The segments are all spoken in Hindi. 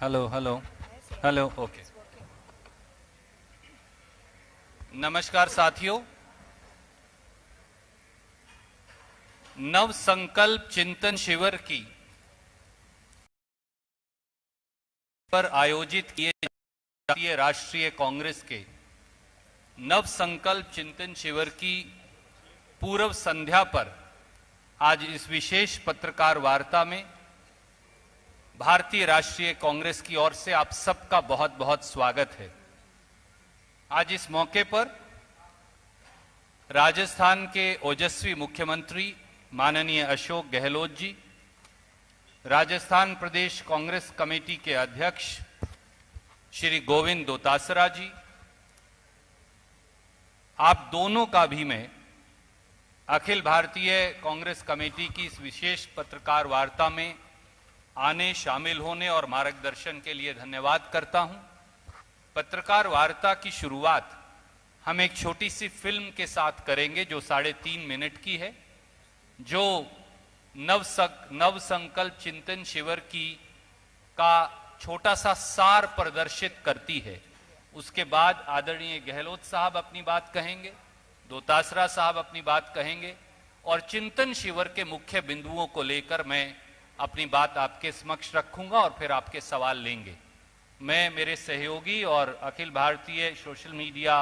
Hello hello hello okay. नमस्कार साथियों, नव संकल्प चिंतन शिविर की पर आयोजित किए भारतीय राष्ट्रीय कांग्रेस के नव संकल्प चिंतन शिविर की पूर्व संध्या पर आज इस विशेष पत्रकार वार्ता में भारतीय राष्ट्रीय कांग्रेस की ओर से आप सबका बहुत बहुत स्वागत है। आज इस मौके पर राजस्थान के ओजस्वी मुख्यमंत्री माननीय अशोक गहलोत जी, राजस्थान प्रदेश कांग्रेस कमेटी के अध्यक्ष श्री गोविंद दोतासरा जी, आप दोनों का भी मैं अखिल भारतीय कांग्रेस कमेटी की इस विशेष पत्रकार वार्ता में आने, शामिल होने और मार्गदर्शन के लिए धन्यवाद करता हूं। पत्रकार वार्ता की शुरुआत हम एक छोटी सी फिल्म के साथ करेंगे जो 3.5 मिनट की है, जो नव संकल्प चिंतन शिविर का छोटा सा सार प्रदर्शित करती है। उसके बाद आदरणीय गहलोत साहब अपनी बात कहेंगे, दोतासरा साहब अपनी बात कहेंगे और चिंतन शिविर के मुख्य बिंदुओं को लेकर मैं अपनी बात आपके समक्ष रखूंगा और फिर आपके सवाल लेंगे। मैं मेरे सहयोगी और Akhil Bharatiya social media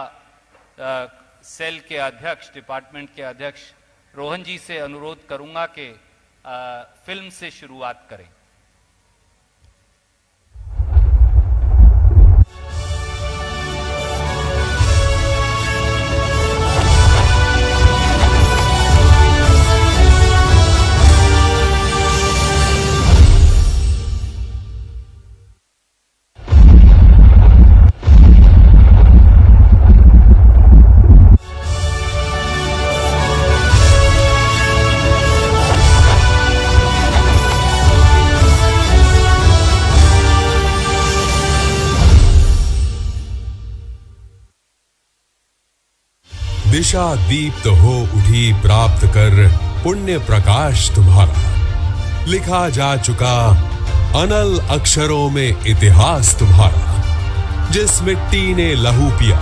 cell के अध्यक्ष, डिपार्टमेंट के अध्यक्ष रोहन जी से अनुरोध करूंगा कि फिल्म से शुरुआत करें। दिशा दीप्त हो उठी प्राप्त कर पुण्य प्रकाश तुम्हारा, लिखा जा चुका अनल अक्षरों में इतिहास तुम्हारा। जिस मिट्टी ने लहू पिया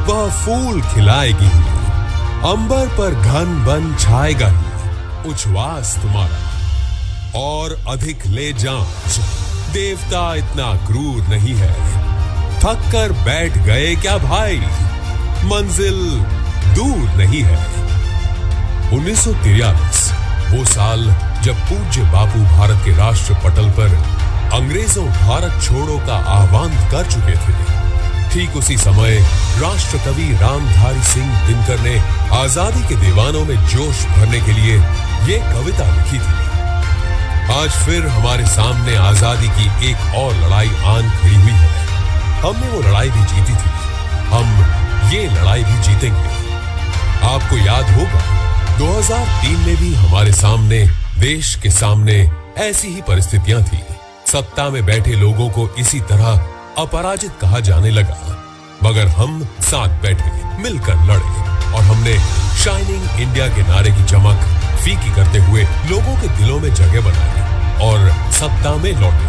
वह फूल खिलाएगी, अंबर पर घन बन छाएगा ही उच्छ्वास तुम्हारा। और अधिक ले जांच, देवता इतना क्रूर नहीं है, थक कर बैठ गए क्या भाई, मंजिल दूर नहीं है। 1943 वो साल जब पूज्य बापू भारत के राष्ट्र पटल पर अंग्रेजों भारत छोड़ो का आह्वान कर चुके थे। ठीक उसी समय राष्ट्र कवि रामधारी सिंह दिनकर ने आजादी के दीवानों में जोश भरने के लिए ये कविता लिखी थी। आज फिर हमारे सामने आजादी की एक और लड़ाई आन खड़ी हुई है। हमने वो लड़ाई भी जीती थी, हम ये लड़ाई भी जीतेंगे। आपको याद होगा 2003 में भी हमारे सामने, देश के सामने ऐसी ही परिस्थितियां थी। सत्ता में बैठे लोगों को इसी तरह अपराजित कहा जाने लगा, मगर हम साथ बैठे, मिलकर लड़े और हमने शाइनिंग इंडिया के नारे की चमक फीकी करते हुए लोगों के दिलों में जगह बनाई और सत्ता में लौटे।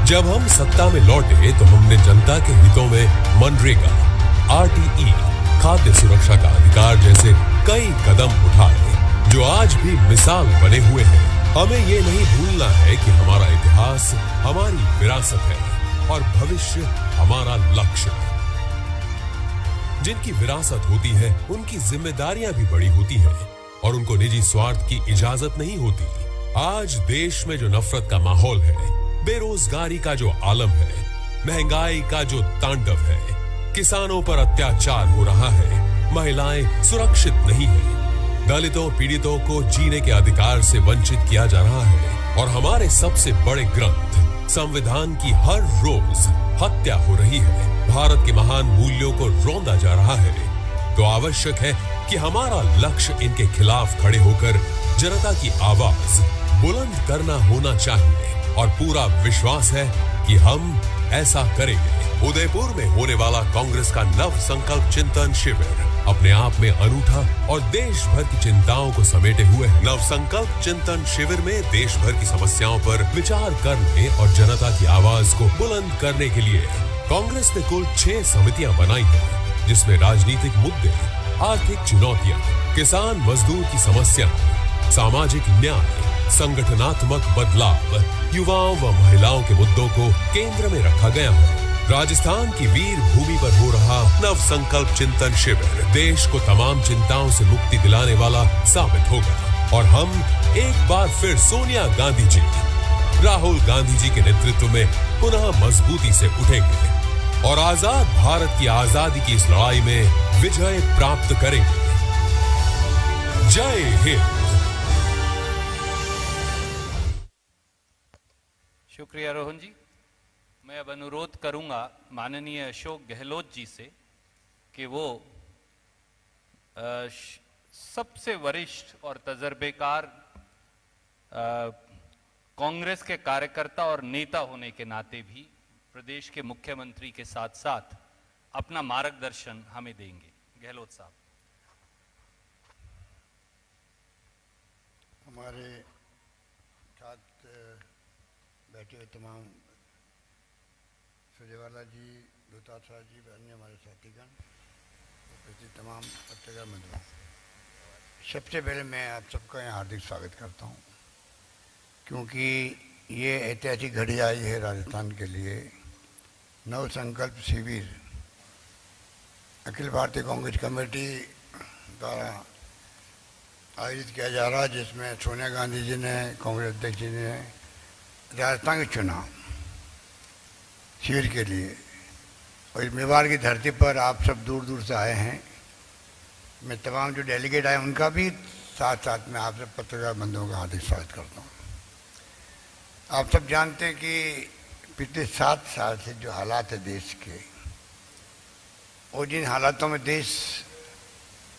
जब हम सत्ता में लौटे तो हमने जनता के हितों में मनरेगा, RTE, खाद्य सुरक्षा का अधिकार जैसे कई कदम उठाए जो आज भी मिसाल बने हुए हैं। हमें ये नहीं भूलना है कि हमारा इतिहास हमारी विरासत है और भविष्य हमारा लक्ष्य है। जिनकी विरासत होती है उनकी जिम्मेदारियां भी बड़ी होती हैं और उनको निजी स्वार्थ की इजाजत नहीं होती। आज देश में जो नफरत का माहौल है, बेरोजगारी का जो आलम है, महंगाई का जो तांडव है, किसानों पर अत्याचार हो रहा है, महिलाएं सुरक्षित नहीं है, दलितों पीड़ितों को जीने के अधिकार से वंचित किया जा रहा है और हमारे सबसे बड़े ग्रंथ संविधान की हर रोज हत्या हो रही है, भारत के महान मूल्यों को रौंदा जा रहा है, तो आवश्यक है कि हमारा लक्ष्य इनके खिलाफ खड़े होकर जनता की आवाज बुलंद करना होना चाहिए और पूरा विश्वास है कि हम ऐसा करेंगे। उदयपुर में होने वाला कांग्रेस का नव संकल्प चिंतन शिविर अपने आप में अनूठा और देश भर की चिंताओं को समेटे हुए नवसंकल्प चिंतन शिविर में देश भर की समस्याओं पर विचार करने और जनता की आवाज को बुलंद करने के लिए कांग्रेस ने कुल 6 समितियां बनाई हैं, जिसमें राजनीतिक मुद्दे, आर्थिक चुनौतियां, किसान मजदूर की समस्याएं, सामाजिक न्याय, संगठनात्मक बदलाव, युवाओं व महिलाओं के मुद्दों को केंद्र में रखा गया है। राजस्थान की वीर भूमि पर हो रहा नव संकल्प चिंतन शिविर देश को तमाम चिंताओं से मुक्ति दिलाने वाला साबित होगा और हम एक बार फिर सोनिया गांधी जी, राहुल गांधी जी के नेतृत्व में पुनः मजबूती से उठेंगे और आजाद भारत की आजादी की इस लड़ाई में विजय प्राप्त करेंगे। जय हिंद। शुक्रिया रोहन जी। मैं अब अनुरोध करूंगा माननीय अशोक गहलोत जी से कि वो सबसे वरिष्ठ और तजर्बेकार कांग्रेस के कार्यकर्ता और नेता होने के नाते भी प्रदेश के मुख्यमंत्री के साथ साथ अपना मार्गदर्शन हमें देंगे। गहलोत साहब। हमारे साथ बैठे हुए तमाम सुरजेवाला जी, दुतात्रा जी, अन्य हमारे साथीगण, उपस्थित तमाम पत्रकार मित्रों, सबसे पहले मैं आप सबका यहाँ हार्दिक स्वागत करता हूँ, क्योंकि ये ऐतिहासिक घड़ी आई है राजस्थान के लिए। नव संकल्प शिविर अखिल भारतीय कांग्रेस कमेटी द्वारा आयोजित किया जा रहा है, जिसमें सोनिया गांधी जी ने, कांग्रेस अध्यक्ष जी ने राजस्थान के चुनाव शिविर के लिए, और इस मेवाड़ की धरती पर आप सब दूर दूर से आए हैं। मैं तमाम जो डेलीगेट आए उनका भी साथ साथ में आप सब पत्रकार बंधुओं का हार्दिक स्वागत करता हूँ। आप सब जानते हैं कि पिछले 7 साल से जो हालात है देश के, और जिन हालातों में देश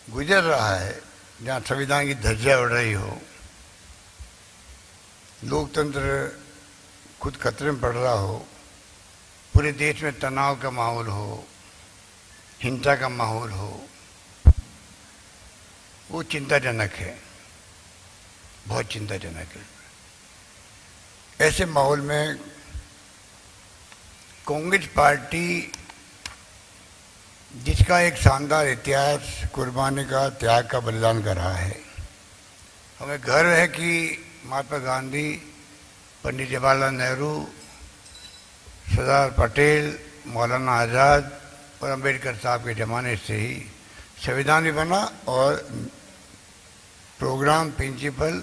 गुजर रहा है, जहाँ संविधान की धज्जियाँ उड़ रही हो, लोकतंत्र खुद खतरे में पड़ रहा हो, पूरे देश में तनाव का माहौल हो, हिंसा का माहौल हो, वो चिंताजनक है, बहुत चिंताजनक है। ऐसे माहौल में कांग्रेस पार्टी, जिसका एक शानदार इतिहास कुर्बानी का, त्याग का, बलिदान कर रहा है, हमें गर्व है कि महात्मा गांधी, पंडित जवाहरलाल नेहरू, सरदार पटेल, मौलाना आज़ाद और अंबेडकर साहब के ज़माने से ही संविधान भी बना और प्रोग्राम, प्रिंसिपल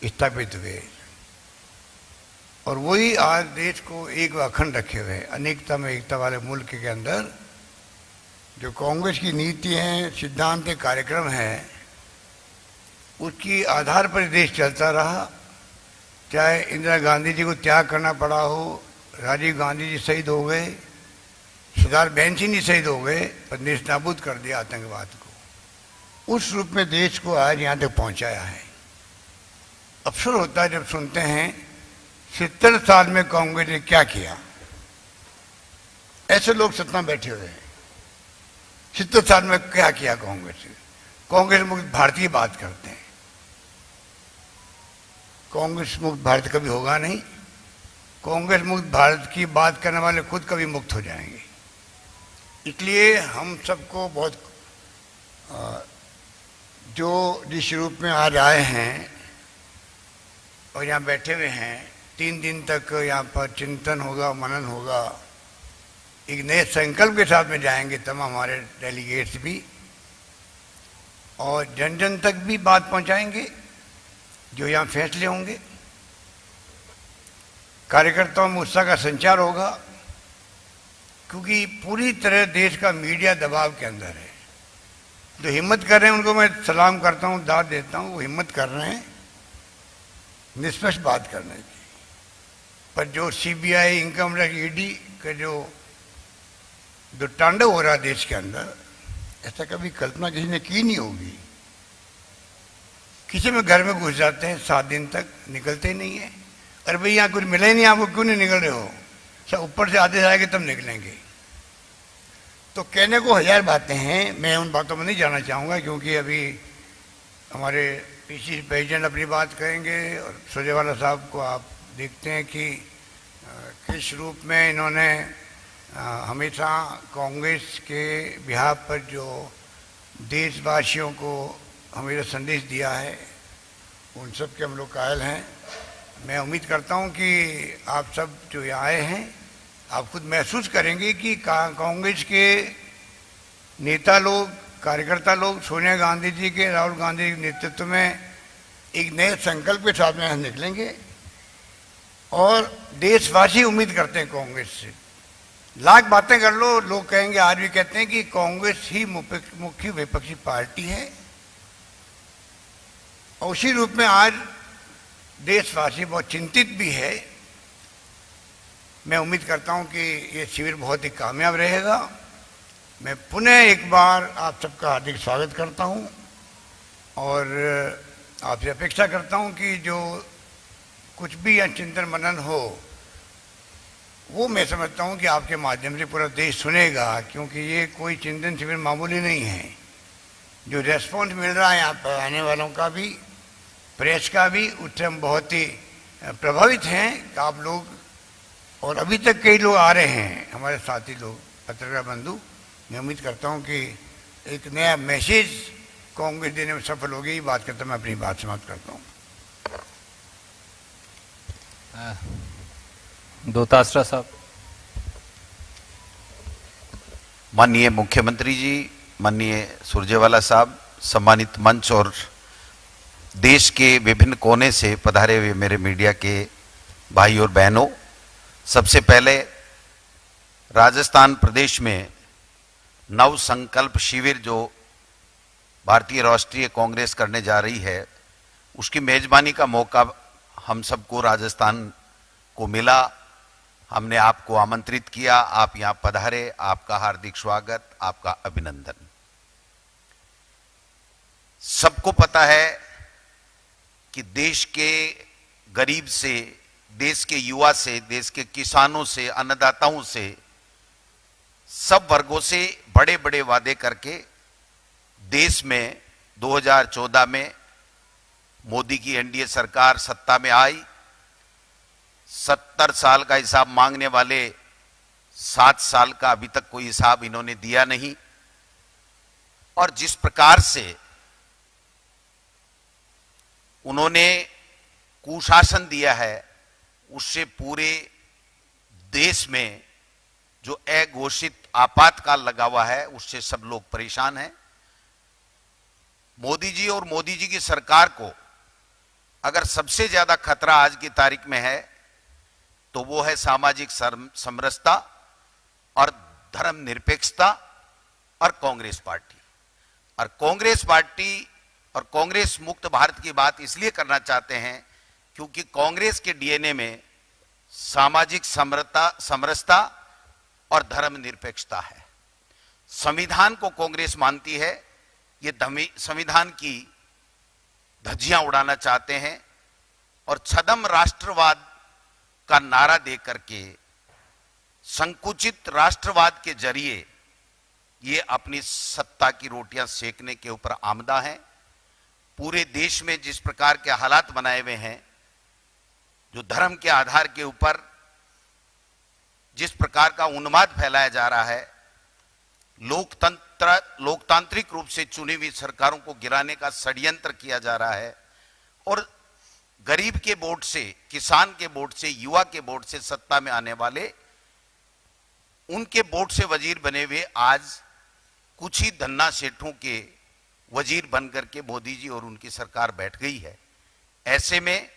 स्थापित हुए, और वही आज देश को एक अखंड रखे हुए, अनेकता में एकता वाले मुल्क के अंदर जो कांग्रेस की नीति है, सिद्धांत है, कार्यक्रम है, उसकी आधार पर देश चलता रहा। चाहे इंदिरा गांधी जी को त्याग करना पड़ा हो, राजीव गांधी जी शहीद हो गए, सरदार बहन सिंह जी शहीद हो गए, पर देश नाबूद कर दिया आतंकवाद को। उस रूप में देश को आज यहाँ तक पहुँचाया है। अफसोस होता है जब सुनते हैं 70 साल में कांग्रेस ने क्या किया। ऐसे लोग सत्ता बैठे हुए हैं, 70 साल में क्या किया कांग्रेस ने। कांग्रेस मुक्त भारत की बात करते हैं, कांग्रेस मुक्त भारत कभी होगा नहीं। कांग्रेस मुक्त भारत की बात करने वाले खुद कभी मुक्त हो जाएंगे। इसलिए हम सबको बहुत जो जिस रूप में आज आए हैं और यहाँ बैठे हुए हैं, 3 दिन तक यहाँ पर चिंतन होगा, मनन होगा, एक नए संकल्प के साथ में जाएंगे तमाम हमारे डेलीगेट्स भी, और जन जन तक भी बात पहुँचाएंगे जो यहाँ फैसले होंगे। कार्यकर्ताओं में उत्साह का संचार होगा, क्योंकि पूरी तरह देश का मीडिया दबाव के अंदर है। जो हिम्मत कर रहे हैं उनको मैं सलाम करता हूँ, दाद देता हूँ, वो हिम्मत कर रहे हैं निष्पक्ष बात करने की। पर जो सीबीआई, इनकम टैक्स, ईडी का जो तांडव हो रहा है देश के अंदर, ऐसा कभी कल्पना किसी ने की नहीं होगी। किसी में घर में घुस जाते हैं, 7 दिन तक निकलते ही नहीं है। अरे भाई यहाँ कुछ मिला ही नहीं आपको, क्यों नहीं निकल रहे हो? सब ऊपर से आदेश आएंगे तब निकलेंगे। तो कहने को हजार बातें हैं, मैं उन बातों में नहीं जाना चाहूँगा, क्योंकि अभी हमारे पीसी प्रेसिडेंट अपनी बात करेंगे और सुरजेवाला साहब को आप देखते हैं कि किस रूप में इन्होंने हमेशा कांग्रेस के बिहार पर जो देशवासियों को हमेशा संदेश दिया है, उन सब के हम लोग कायल हैं। मैं उम्मीद करता हूं कि आप सब जो यहाँ आए हैं, आप खुद महसूस करेंगे कि कांग्रेस के नेता लोग, कार्यकर्ता लोग सोनिया गांधी जी के, राहुल गांधी के नेतृत्व में एक नए संकल्प के साथ में निकलेंगे और देशवासी उम्मीद करते हैं कांग्रेस से। लाख बातें कर लो, लोग कहेंगे, आज भी कहते हैं कि कांग्रेस ही मुख्य विपक्षी पार्टी है, और उसी रूप में आज देशवासी बहुत चिंतित भी है। मैं उम्मीद करता हूं कि ये शिविर बहुत ही कामयाब रहेगा। मैं पुनः एक बार आप सबका हार्दिक स्वागत करता हूं और आपसे अपेक्षा करता हूं कि जो कुछ भी यहाँ चिंतन मनन हो, वो मैं समझता हूँ कि आपके माध्यम से पूरा देश सुनेगा, क्योंकि ये कोई चिंतन शिविर मामूली नहीं है। जो रेस्पॉन्स मिल रहा है यहाँ पर आने वालों का भी, प्रेस का भी, उससे हम बहुत ही प्रभावित हैं कि आप लोग, और अभी तक कई लोग आ रहे हैं हमारे साथी लोग, पत्रकार बंधु। मैं उम्मीद करता हूँ कि एक नया मैसेज कांग्रेस देने में सफल होगी। ये बात करता मैं अपनी बात समाप्त करता हूँ। दोतासरा साहब। माननीय मुख्यमंत्री जी, माननीय सुरजेवाला साहब, सम्मानित मंच और देश के विभिन्न कोने से पधारे हुए मेरे मीडिया के भाई और बहनों, सबसे पहले राजस्थान प्रदेश में नव संकल्प शिविर जो भारतीय राष्ट्रीय कांग्रेस करने जा रही है, उसकी मेजबानी का मौका हम सबको राजस्थान को मिला। हमने आपको आमंत्रित किया, आप यहां पधारे, आपका हार्दिक स्वागत, आपका अभिनंदन। सबको पता है कि देश के गरीब से, देश के युवा से, देश के किसानों से, अन्नदाताओं से, सब वर्गों से बड़े बड़े वादे करके देश में 2014 में मोदी की एनडीए सरकार सत्ता में आई। 70 साल का हिसाब मांगने वाले 7 साल का अभी तक कोई हिसाब इन्होंने दिया नहीं, और जिस प्रकार से उन्होंने कुशासन दिया है, उससे पूरे देश में जो अघोषित आपातकाल लगा हुआ है, उससे सब लोग परेशान हैं। मोदी जी और मोदी जी की सरकार को अगर सबसे ज्यादा खतरा आज की तारीख में है, तो वो है सामाजिक समरसता और धर्मनिरपेक्षता और कांग्रेस पार्टी। और कांग्रेस पार्टी और कांग्रेस मुक्त भारत की बात इसलिए करना चाहते हैं क्योंकि कांग्रेस के डीएनए में सामाजिक समरसता और धर्मनिरपेक्षता है। संविधान को कांग्रेस मानती है, ये संविधान की धज्जियां उड़ाना चाहते हैं और छद्म राष्ट्रवाद का नारा दे करके संकुचित राष्ट्रवाद के जरिए ये अपनी सत्ता की रोटियां सेकने के ऊपर आमदा हैं। पूरे देश में जिस प्रकार के हालात बनाए हुए हैं, जो धर्म के आधार के ऊपर जिस प्रकार का उन्माद फैलाया जा रहा है, लोकतांत्रिक रूप से चुनी हुई सरकारों को गिराने का षड्यंत्र किया जा रहा है, और गरीब के वोट से, किसान के वोट से, युवा के वोट से सत्ता में आने वाले, उनके वोट से वजीर बने हुए आज कुछ ही धन्ना सेठों के वजीर बनकर के मोदी जी और उनकी सरकार बैठ गई है। ऐसे में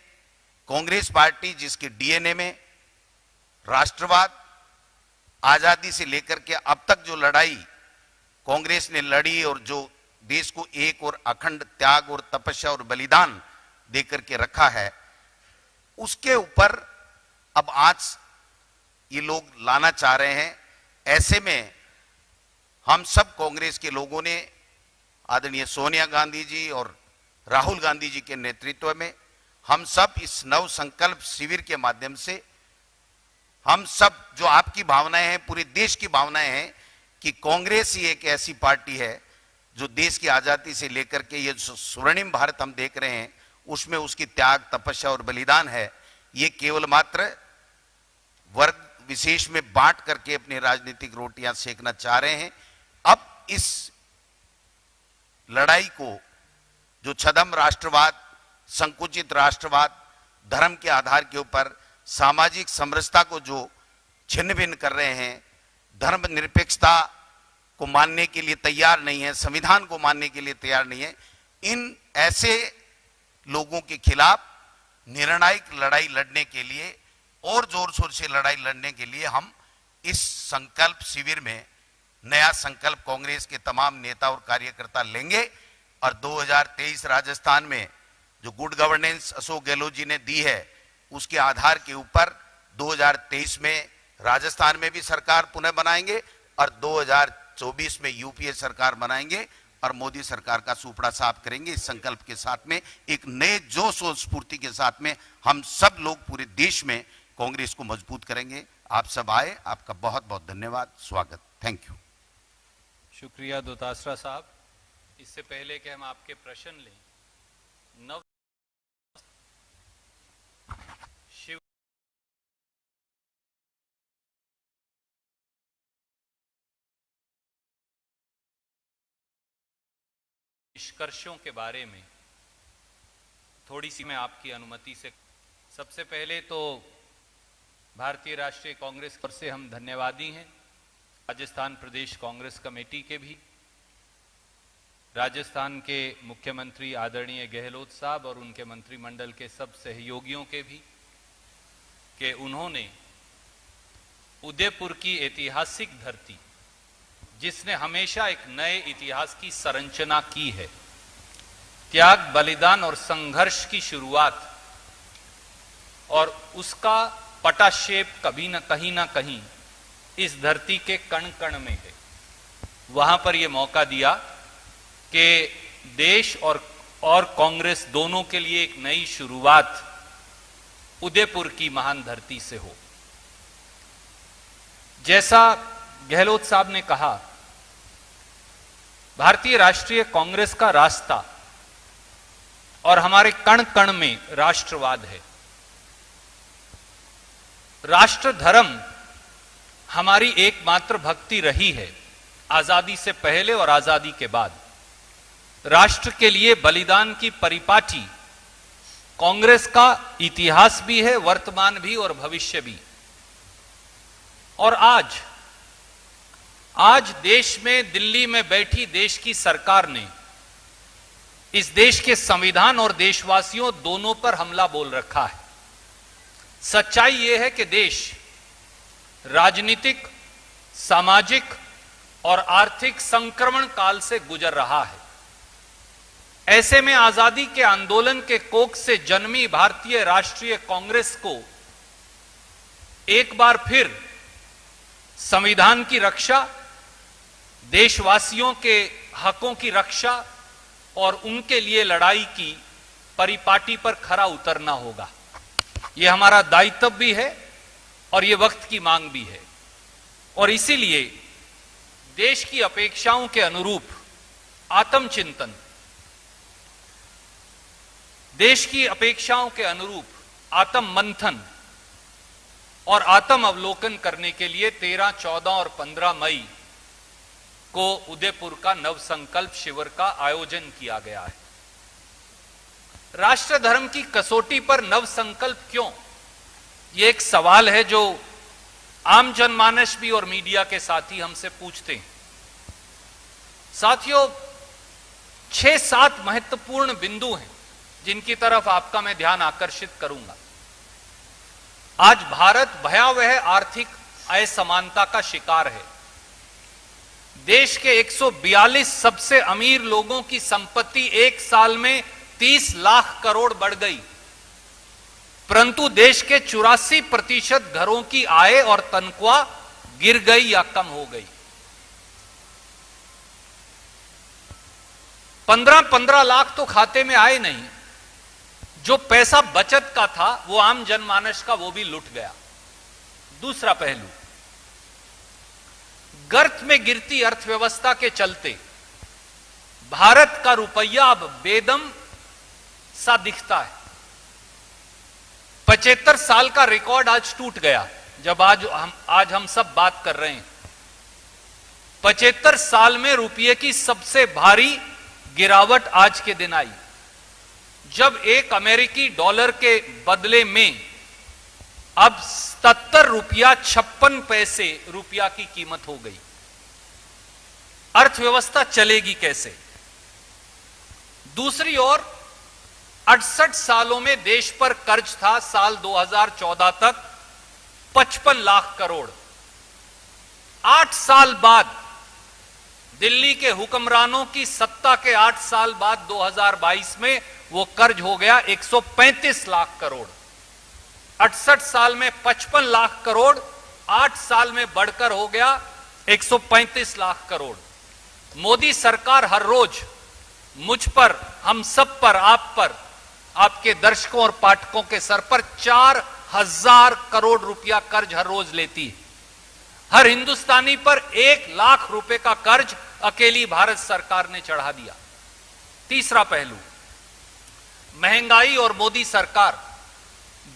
कांग्रेस पार्टी, जिसके डीएनए में राष्ट्रवाद, आजादी से लेकर के अब तक जो लड़ाई कांग्रेस ने लड़ी और जो देश को एक और अखंड त्याग और तपस्या और बलिदान देकर के रखा है, उसके ऊपर अब आज ये लोग लाना चाह रहे हैं। ऐसे में हम सब कांग्रेस के लोगों ने आदरणीय सोनिया गांधी जी और राहुल गांधी जी के नेतृत्व में हम सब इस नव संकल्प शिविर के माध्यम से, हम सब जो आपकी भावनाएं हैं, पूरे देश की भावनाएं हैं कि कांग्रेस ही एक ऐसी पार्टी है जो देश की आजादी से लेकर के ये स्वर्णिम भारत हम देख रहे हैं, उसमें उसकी त्याग, तपस्या और बलिदान है। ये केवल मात्र वर्ग विशेष में बांट करके अपनी राजनीतिक रोटियां सेकना चाह रहे हैं। अब इस लड़ाई को जो छद्म राष्ट्रवाद, संकुचित राष्ट्रवाद, धर्म के आधार के ऊपर सामाजिक समरसता को जो छिन्न भिन्न कर रहे हैं, धर्मनिरपेक्षता को मानने के लिए तैयार नहीं है, संविधान को मानने के लिए तैयार नहीं है, इन ऐसे लोगों के खिलाफ निर्णायक लड़ाई लड़ने के लिए और जोर शोर से लड़ाई लड़ने के लिए हम इस संकल्प शिविर में नया संकल्प कांग्रेस के तमाम नेता और कार्यकर्ता लेंगे। और 2023 राजस्थान में जो गुड गवर्नेंस अशोक गहलोत जी ने दी है, उसके आधार के ऊपर 2023 में राजस्थान में भी सरकार पुनः बनाएंगे और 2024 में यूपीए सरकार बनाएंगे और मोदी सरकार का सुपड़ा साफ करेंगे। इस संकल्प के साथ में, एक नए जोश और स्फूर्ति के साथ में हम सब लोग पूरे देश में कांग्रेस को मजबूत करेंगे। आप सब आए, आपका बहुत बहुत धन्यवाद, स्वागत, थैंक यू। शुक्रिया दोतासरा साहब। इससे पहले कि हम आपके प्रश्न लें, नव शिव निष्कर्षों के बारे में थोड़ी सी मैं आपकी अनुमति से, सबसे पहले तो भारतीय राष्ट्रीय कांग्रेस की ओर से हम धन्यवादी हैं, राजस्थान प्रदेश कांग्रेस कमेटी के भी, राजस्थान के मुख्यमंत्री आदरणीय गहलोत साहब और उनके मंत्रिमंडल के सब सहयोगियों के भी, कि उन्होंने उदयपुर की ऐतिहासिक धरती, जिसने हमेशा एक नए इतिहास की संरचना की है, त्याग, बलिदान और संघर्ष की शुरुआत, और उसका पटाक्षेप कभी न कहीं इस धरती के कण कण में है। वहां पर यह मौका दिया कि देश और कांग्रेस दोनों के लिए एक नई शुरुआत उदयपुर की महान धरती से हो। जैसा गहलोत साहब ने कहा, भारतीय राष्ट्रीय कांग्रेस का रास्ता और हमारे कण कण में राष्ट्रवाद है। राष्ट्र धर्म हमारी एकमात्र भक्ति रही है, आजादी से पहले और आजादी के बाद। राष्ट्र के लिए बलिदान की परिपाटी कांग्रेस का इतिहास भी है, वर्तमान भी और भविष्य भी। और आज देश में, दिल्ली में बैठी देश की सरकार ने इस देश के संविधान और देशवासियों दोनों पर हमला बोल रखा है। सच्चाई यह है कि देश राजनीतिक, सामाजिक और आर्थिक संक्रमण काल से गुजर रहा है। ऐसे में आजादी के आंदोलन के कोख से जन्मी भारतीय राष्ट्रीय कांग्रेस को एक बार फिर संविधान की रक्षा, देशवासियों के हकों की रक्षा और उनके लिए लड़ाई की परिपाटी पर खरा उतरना होगा। यह हमारा दायित्व भी है और यह वक्त की मांग भी है। और इसीलिए देश की अपेक्षाओं के अनुरूप आत्मचिंतन, देश की अपेक्षाओं के अनुरूप आत्म मंथन और आत्म अवलोकन करने के लिए 13, 14 और 15 मई को उदयपुर का नव संकल्प शिविर का आयोजन किया गया है। राष्ट्र धर्म की कसौटी पर नव संकल्प क्यों? यह एक सवाल है जो आम जनमानस भी और मीडिया के साथी हमसे पूछते हैं। साथियों, 6-7 महत्वपूर्ण बिंदु हैं जिनकी तरफ आपका मैं ध्यान आकर्षित करूंगा। आज भारत भयावह आर्थिक असमानता का शिकार है। देश के 142 सबसे अमीर लोगों की संपत्ति एक साल में 30 लाख करोड़ बढ़ गई, परंतु देश के 84% घरों की आय और तनख्वाह गिर गई या कम हो गई। 15-15 लाख तो खाते में आए नहीं, जो पैसा बचत का था वो आम जनमानस का वो भी लुट गया। दूसरा पहलू, गर्त में गिरती अर्थव्यवस्था के चलते भारत का रुपया अब बेदम सा दिखता है। 75 साल का रिकॉर्ड आज टूट गया। जब आज हम सब बात कर रहे हैं, 75 साल में रुपये की सबसे भारी गिरावट आज के दिन आई, जब एक अमेरिकी डॉलर के बदले में अब 77 रुपया 56 पैसे रुपया की कीमत हो गई। अर्थव्यवस्था चलेगी कैसे? दूसरी ओर 68 सालों में देश पर कर्ज था साल 2014 तक 55 लाख करोड़। 8 साल बाद दिल्ली के हुक्मरानों की सत्ता के 8 साल बाद 2022 में वो कर्ज हो गया 135 लाख करोड़। 68 साल में 55 लाख करोड़, 8 साल में बढ़कर हो गया 135 लाख करोड़। मोदी सरकार हर रोज मुझ पर, हम सब पर, आप पर, आपके दर्शकों और पाठकों के सर पर 4000 करोड़ रुपया कर्ज हर रोज लेती है। हर हिंदुस्तानी पर 1 लाख रुपए का कर्ज अकेली भारत सरकार ने चढ़ा दिया। तीसरा पहलू, महंगाई और मोदी सरकार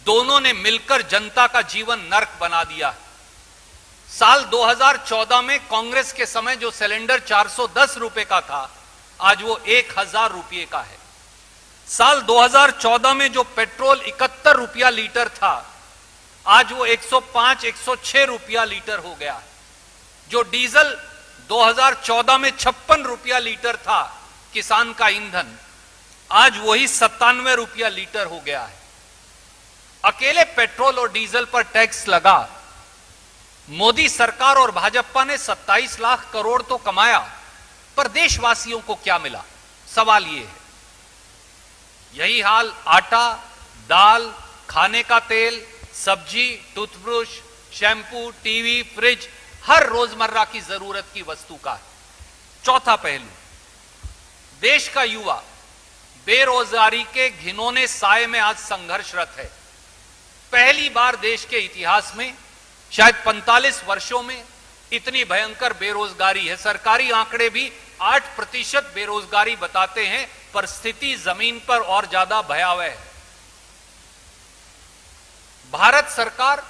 दोनों ने मिलकर जनता का जीवन नर्क बना दिया। साल 2014 में कांग्रेस के समय जो सिलेंडर 410 रुपए का था, आज वो 1000 रुपए का है। साल 2014 में जो पेट्रोल 71 रुपया लीटर था, आज वो 105-106 रुपया लीटर हो गया। जो डीजल 2014 में 56 रुपया लीटर था किसान का ईंधन, आज वही 97 रुपया लीटर हो गया है। अकेले पेट्रोल और डीजल पर टैक्स लगा मोदी सरकार और भाजपा ने 27 लाख करोड़ तो कमाया, पर देशवासियों को क्या मिला? सवाल यह है। यही हाल आटा, दाल, खाने का तेल, सब्जी, टूथब्रश, शैंपू, टीवी, फ्रिज, हर रोजमर्रा की जरूरत की वस्तु का है। चौथा पहलू, देश का युवा बेरोजगारी के घिनौने साए में आज संघर्षरत है। पहली बार देश के इतिहास में, शायद 45 वर्षों में, इतनी भयंकर बेरोजगारी है। सरकारी आंकड़े भी 8% बेरोजगारी बताते हैं, पर स्थिति जमीन पर और ज्यादा भयावह है। भारत सरकार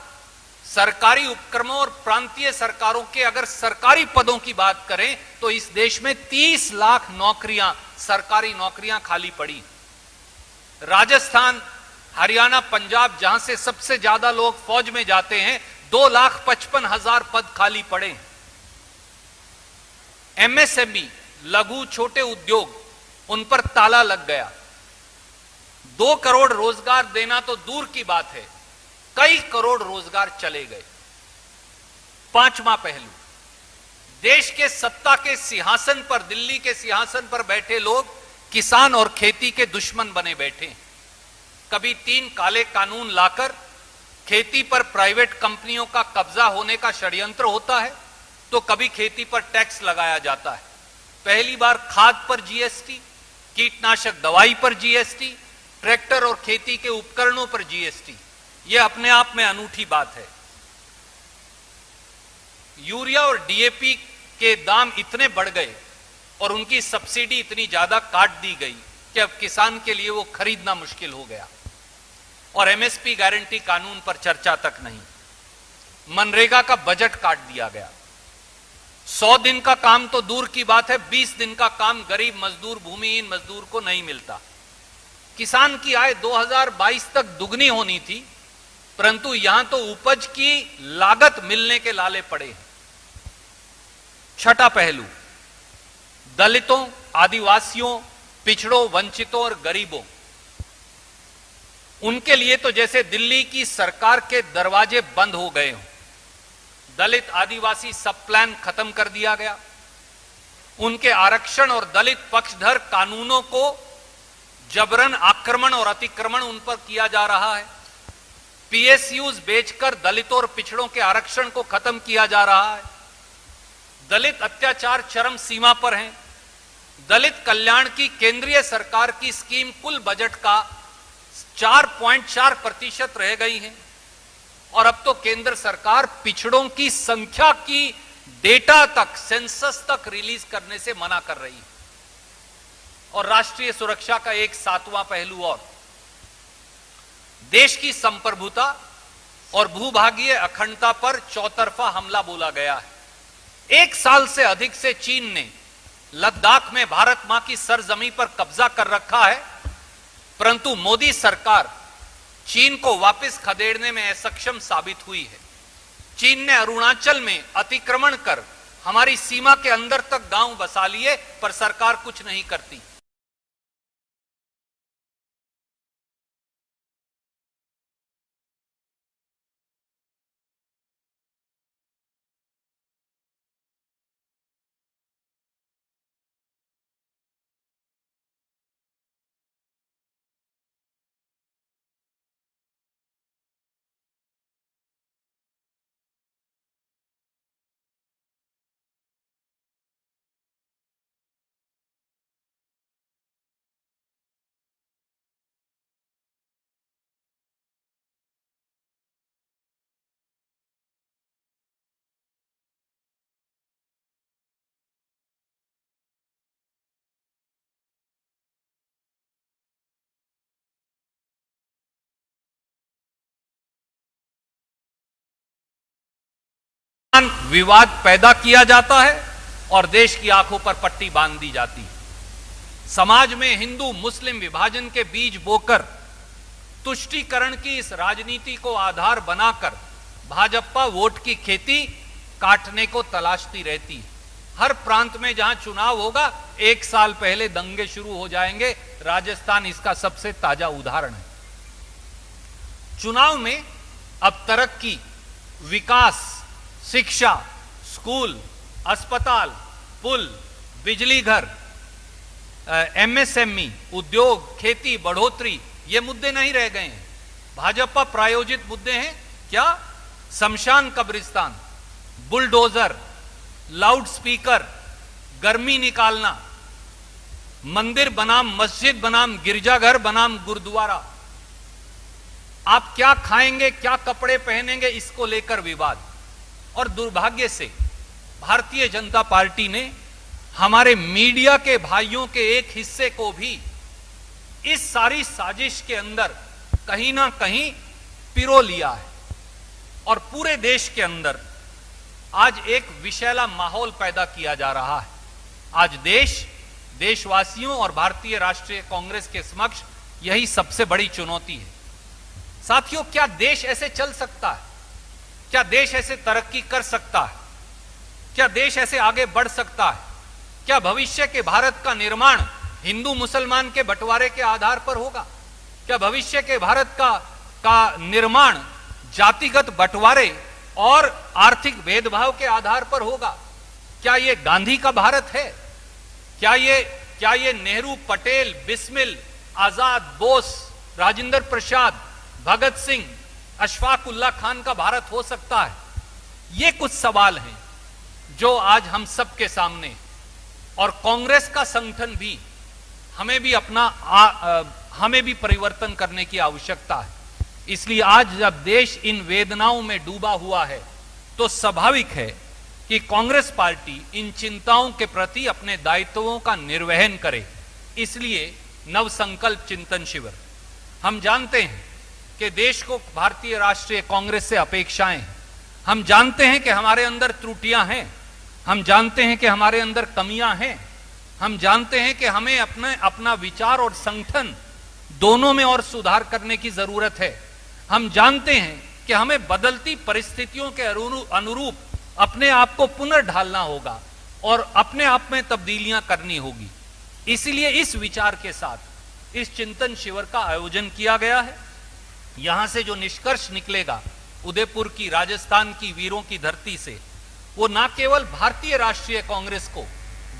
सरकारी उपक्रमों और प्रांतीय सरकारों के अगर सरकारी पदों की बात करें तो इस देश में 30 लाख नौकरियां, सरकारी नौकरियां खाली पड़ी। राजस्थान, हरियाणा, पंजाब, जहां से सबसे ज्यादा लोग फौज में जाते हैं, 2,55,000 पद खाली पड़े। एमएसएमई, लघु छोटे उद्योग, उन पर ताला लग गया। 2 करोड़ रोजगार देना तो दूर की बात है, कई करोड़ रोजगार चले गए। पांचवा पहलू, देश के सत्ता के सिंहासन पर, दिल्ली के सिंहासन पर बैठे लोग किसान और खेती के दुश्मन बने बैठे। कभी 3 काले कानून लाकर खेती पर प्राइवेट कंपनियों का कब्जा होने का षड्यंत्र होता है, तो कभी खेती पर टैक्स लगाया जाता है। पहली बार खाद पर जीएसटी, कीटनाशक दवाई पर जीएसटी, ट्रैक्टर और खेती के उपकरणों पर जीएसटी। यह अपने आप में अनूठी बात है। यूरिया और डीएपी के दाम इतने बढ़ गए और उनकी सब्सिडी इतनी ज्यादा काट दी गई कि अब किसान के लिए वो खरीदना मुश्किल हो गया। और एमएसपी गारंटी कानून पर चर्चा तक नहीं। मनरेगा का बजट काट दिया गया। 100 दिन का काम तो दूर की बात है, 20 दिन का काम गरीब मजदूर, भूमिहीन मजदूर को नहीं मिलता। किसान की आय 2022 तक दुगनी होनी थी, परंतु यहां तो उपज की लागत मिलने के लाले पड़े हैं। छठा पहलू, दलितों, आदिवासियों, पिछड़ों, वंचितों और गरीबों, उनके लिए तो जैसे दिल्ली की सरकार के दरवाजे बंद हो गए हों। दलित आदिवासी सब प्लान खत्म कर दिया गया। उनके आरक्षण और दलित पक्षधर कानूनों को जबरन आक्रमण और अतिक्रमण उन पर किया जा रहा है। पीएसयूज बेचकर दलितों और पिछड़ों के आरक्षण को खत्म किया जा रहा है। दलित अत्याचार चरम सीमा पर हैं। दलित कल्याण की केंद्रीय सरकार की स्कीम कुल बजट का 4.4% रह गई है। और अब तो केंद्र सरकार पिछड़ों की संख्या की डेटा तक, सेंसस तक रिलीज करने से मना कर रही है। और राष्ट्रीय सुरक्षा का एक 7वां पहलू और, देश की संप्रभुता और भूभागीय अखंडता पर चौतरफा हमला बोला गया है। 1 साल से अधिक से चीन ने लद्दाख में भारत मां की सरजमी पर कब्जा कर रखा है, परंतु मोदी सरकार चीन को वापस खदेड़ने में असक्षम साबित हुई है। चीन ने अरुणाचल में अतिक्रमण कर हमारी सीमा के अंदर तक गांव बसा लिए, पर सरकार कुछ नहीं करती। विवाद पैदा किया जाता है और देश की आंखों पर पट्टी बांध दी जाती है। समाज में हिंदू मुस्लिम विभाजन के बीज बोकर तुष्टीकरण की इस राजनीति को आधार बनाकर भाजपा वोट की खेती काटने को तलाशती रहती है। हर प्रांत में जहां चुनाव होगा 1 साल पहले दंगे शुरू हो जाएंगे। राजस्थान इसका सबसे ताजा उदाहरण है। चुनाव में अब तरक्की, विकास, शिक्षा, स्कूल, अस्पताल, पुल, बिजली घर, एमएसएमई, उद्योग, खेती, बढ़ोतरी, ये मुद्दे नहीं रह गए हैं। भाजपा प्रायोजित मुद्दे हैं क्या? शमशान कब्रिस्तान, बुलडोजर, लाउड स्पीकर, गर्मी निकालना, मंदिर बनाम मस्जिद बनाम गिरजाघर बनाम गुरुद्वारा, आप क्या खाएंगे, क्या कपड़े पहनेंगे, इसको लेकर विवाद। और दुर्भाग्य से भारतीय जनता पार्टी ने हमारे मीडिया के भाइयों के एक हिस्से को भी इस सारी साजिश के अंदर कहीं ना कहीं पिरो लिया है। और पूरे देश के अंदर आज एक विषैला माहौल पैदा किया जा रहा है। आज देशवासियों और भारतीय राष्ट्रीय कांग्रेस के समक्ष यही सबसे बड़ी चुनौती है। साथियों, क्या देश ऐसे चल सकता है? क्या देश ऐसे तरक्की कर सकता है? क्या देश ऐसे आगे बढ़ सकता है? क्या भविष्य के भारत का निर्माण हिंदू मुसलमान के बंटवारे के आधार पर होगा? क्या भविष्य के भारत का निर्माण जातिगत बंटवारे और आर्थिक भेदभाव के आधार पर होगा? क्या यह गांधी का भारत है? क्या ये नेहरू, पटेल, बिस्मिल, आजाद, बोस, राजेंद्र प्रसाद, भगत सिंह, अशफाक उल्लाह खान का भारत हो सकता है? ये कुछ सवाल हैं जो आज हम सबके सामने, और कांग्रेस का संगठन भी, हमें भी परिवर्तन करने की आवश्यकता है। इसलिए आज जब देश इन वेदनाओं में डूबा हुआ है तो स्वाभाविक है कि कांग्रेस पार्टी इन चिंताओं के प्रति अपने दायित्वों का निर्वहन करे। इसलिए नवसंकल्प चिंतन शिविर, हम जानते हैं कि देश को भारतीय राष्ट्रीय कांग्रेस से अपेक्षाएं हैं। हम जानते हैं कि हमारे अंदर त्रुटियां हैं, हम जानते हैं कि हमारे अंदर कमियां हैं, हम जानते हैं कि हमें अपना विचार और संगठन दोनों में और सुधार करने की जरूरत है। हम जानते हैं कि हमें बदलती परिस्थितियों के अनुरूप अपने आप को पुनर्ढालना होगा और अपने आप में तब्दीलियां करनी होगी। इसलिए इस विचार के साथ इस चिंतन शिविर का आयोजन किया गया है। यहां से जो निष्कर्ष निकलेगा उदयपुर की, राजस्थान की वीरों की धरती से, वो न केवल भारतीय राष्ट्रीय कांग्रेस को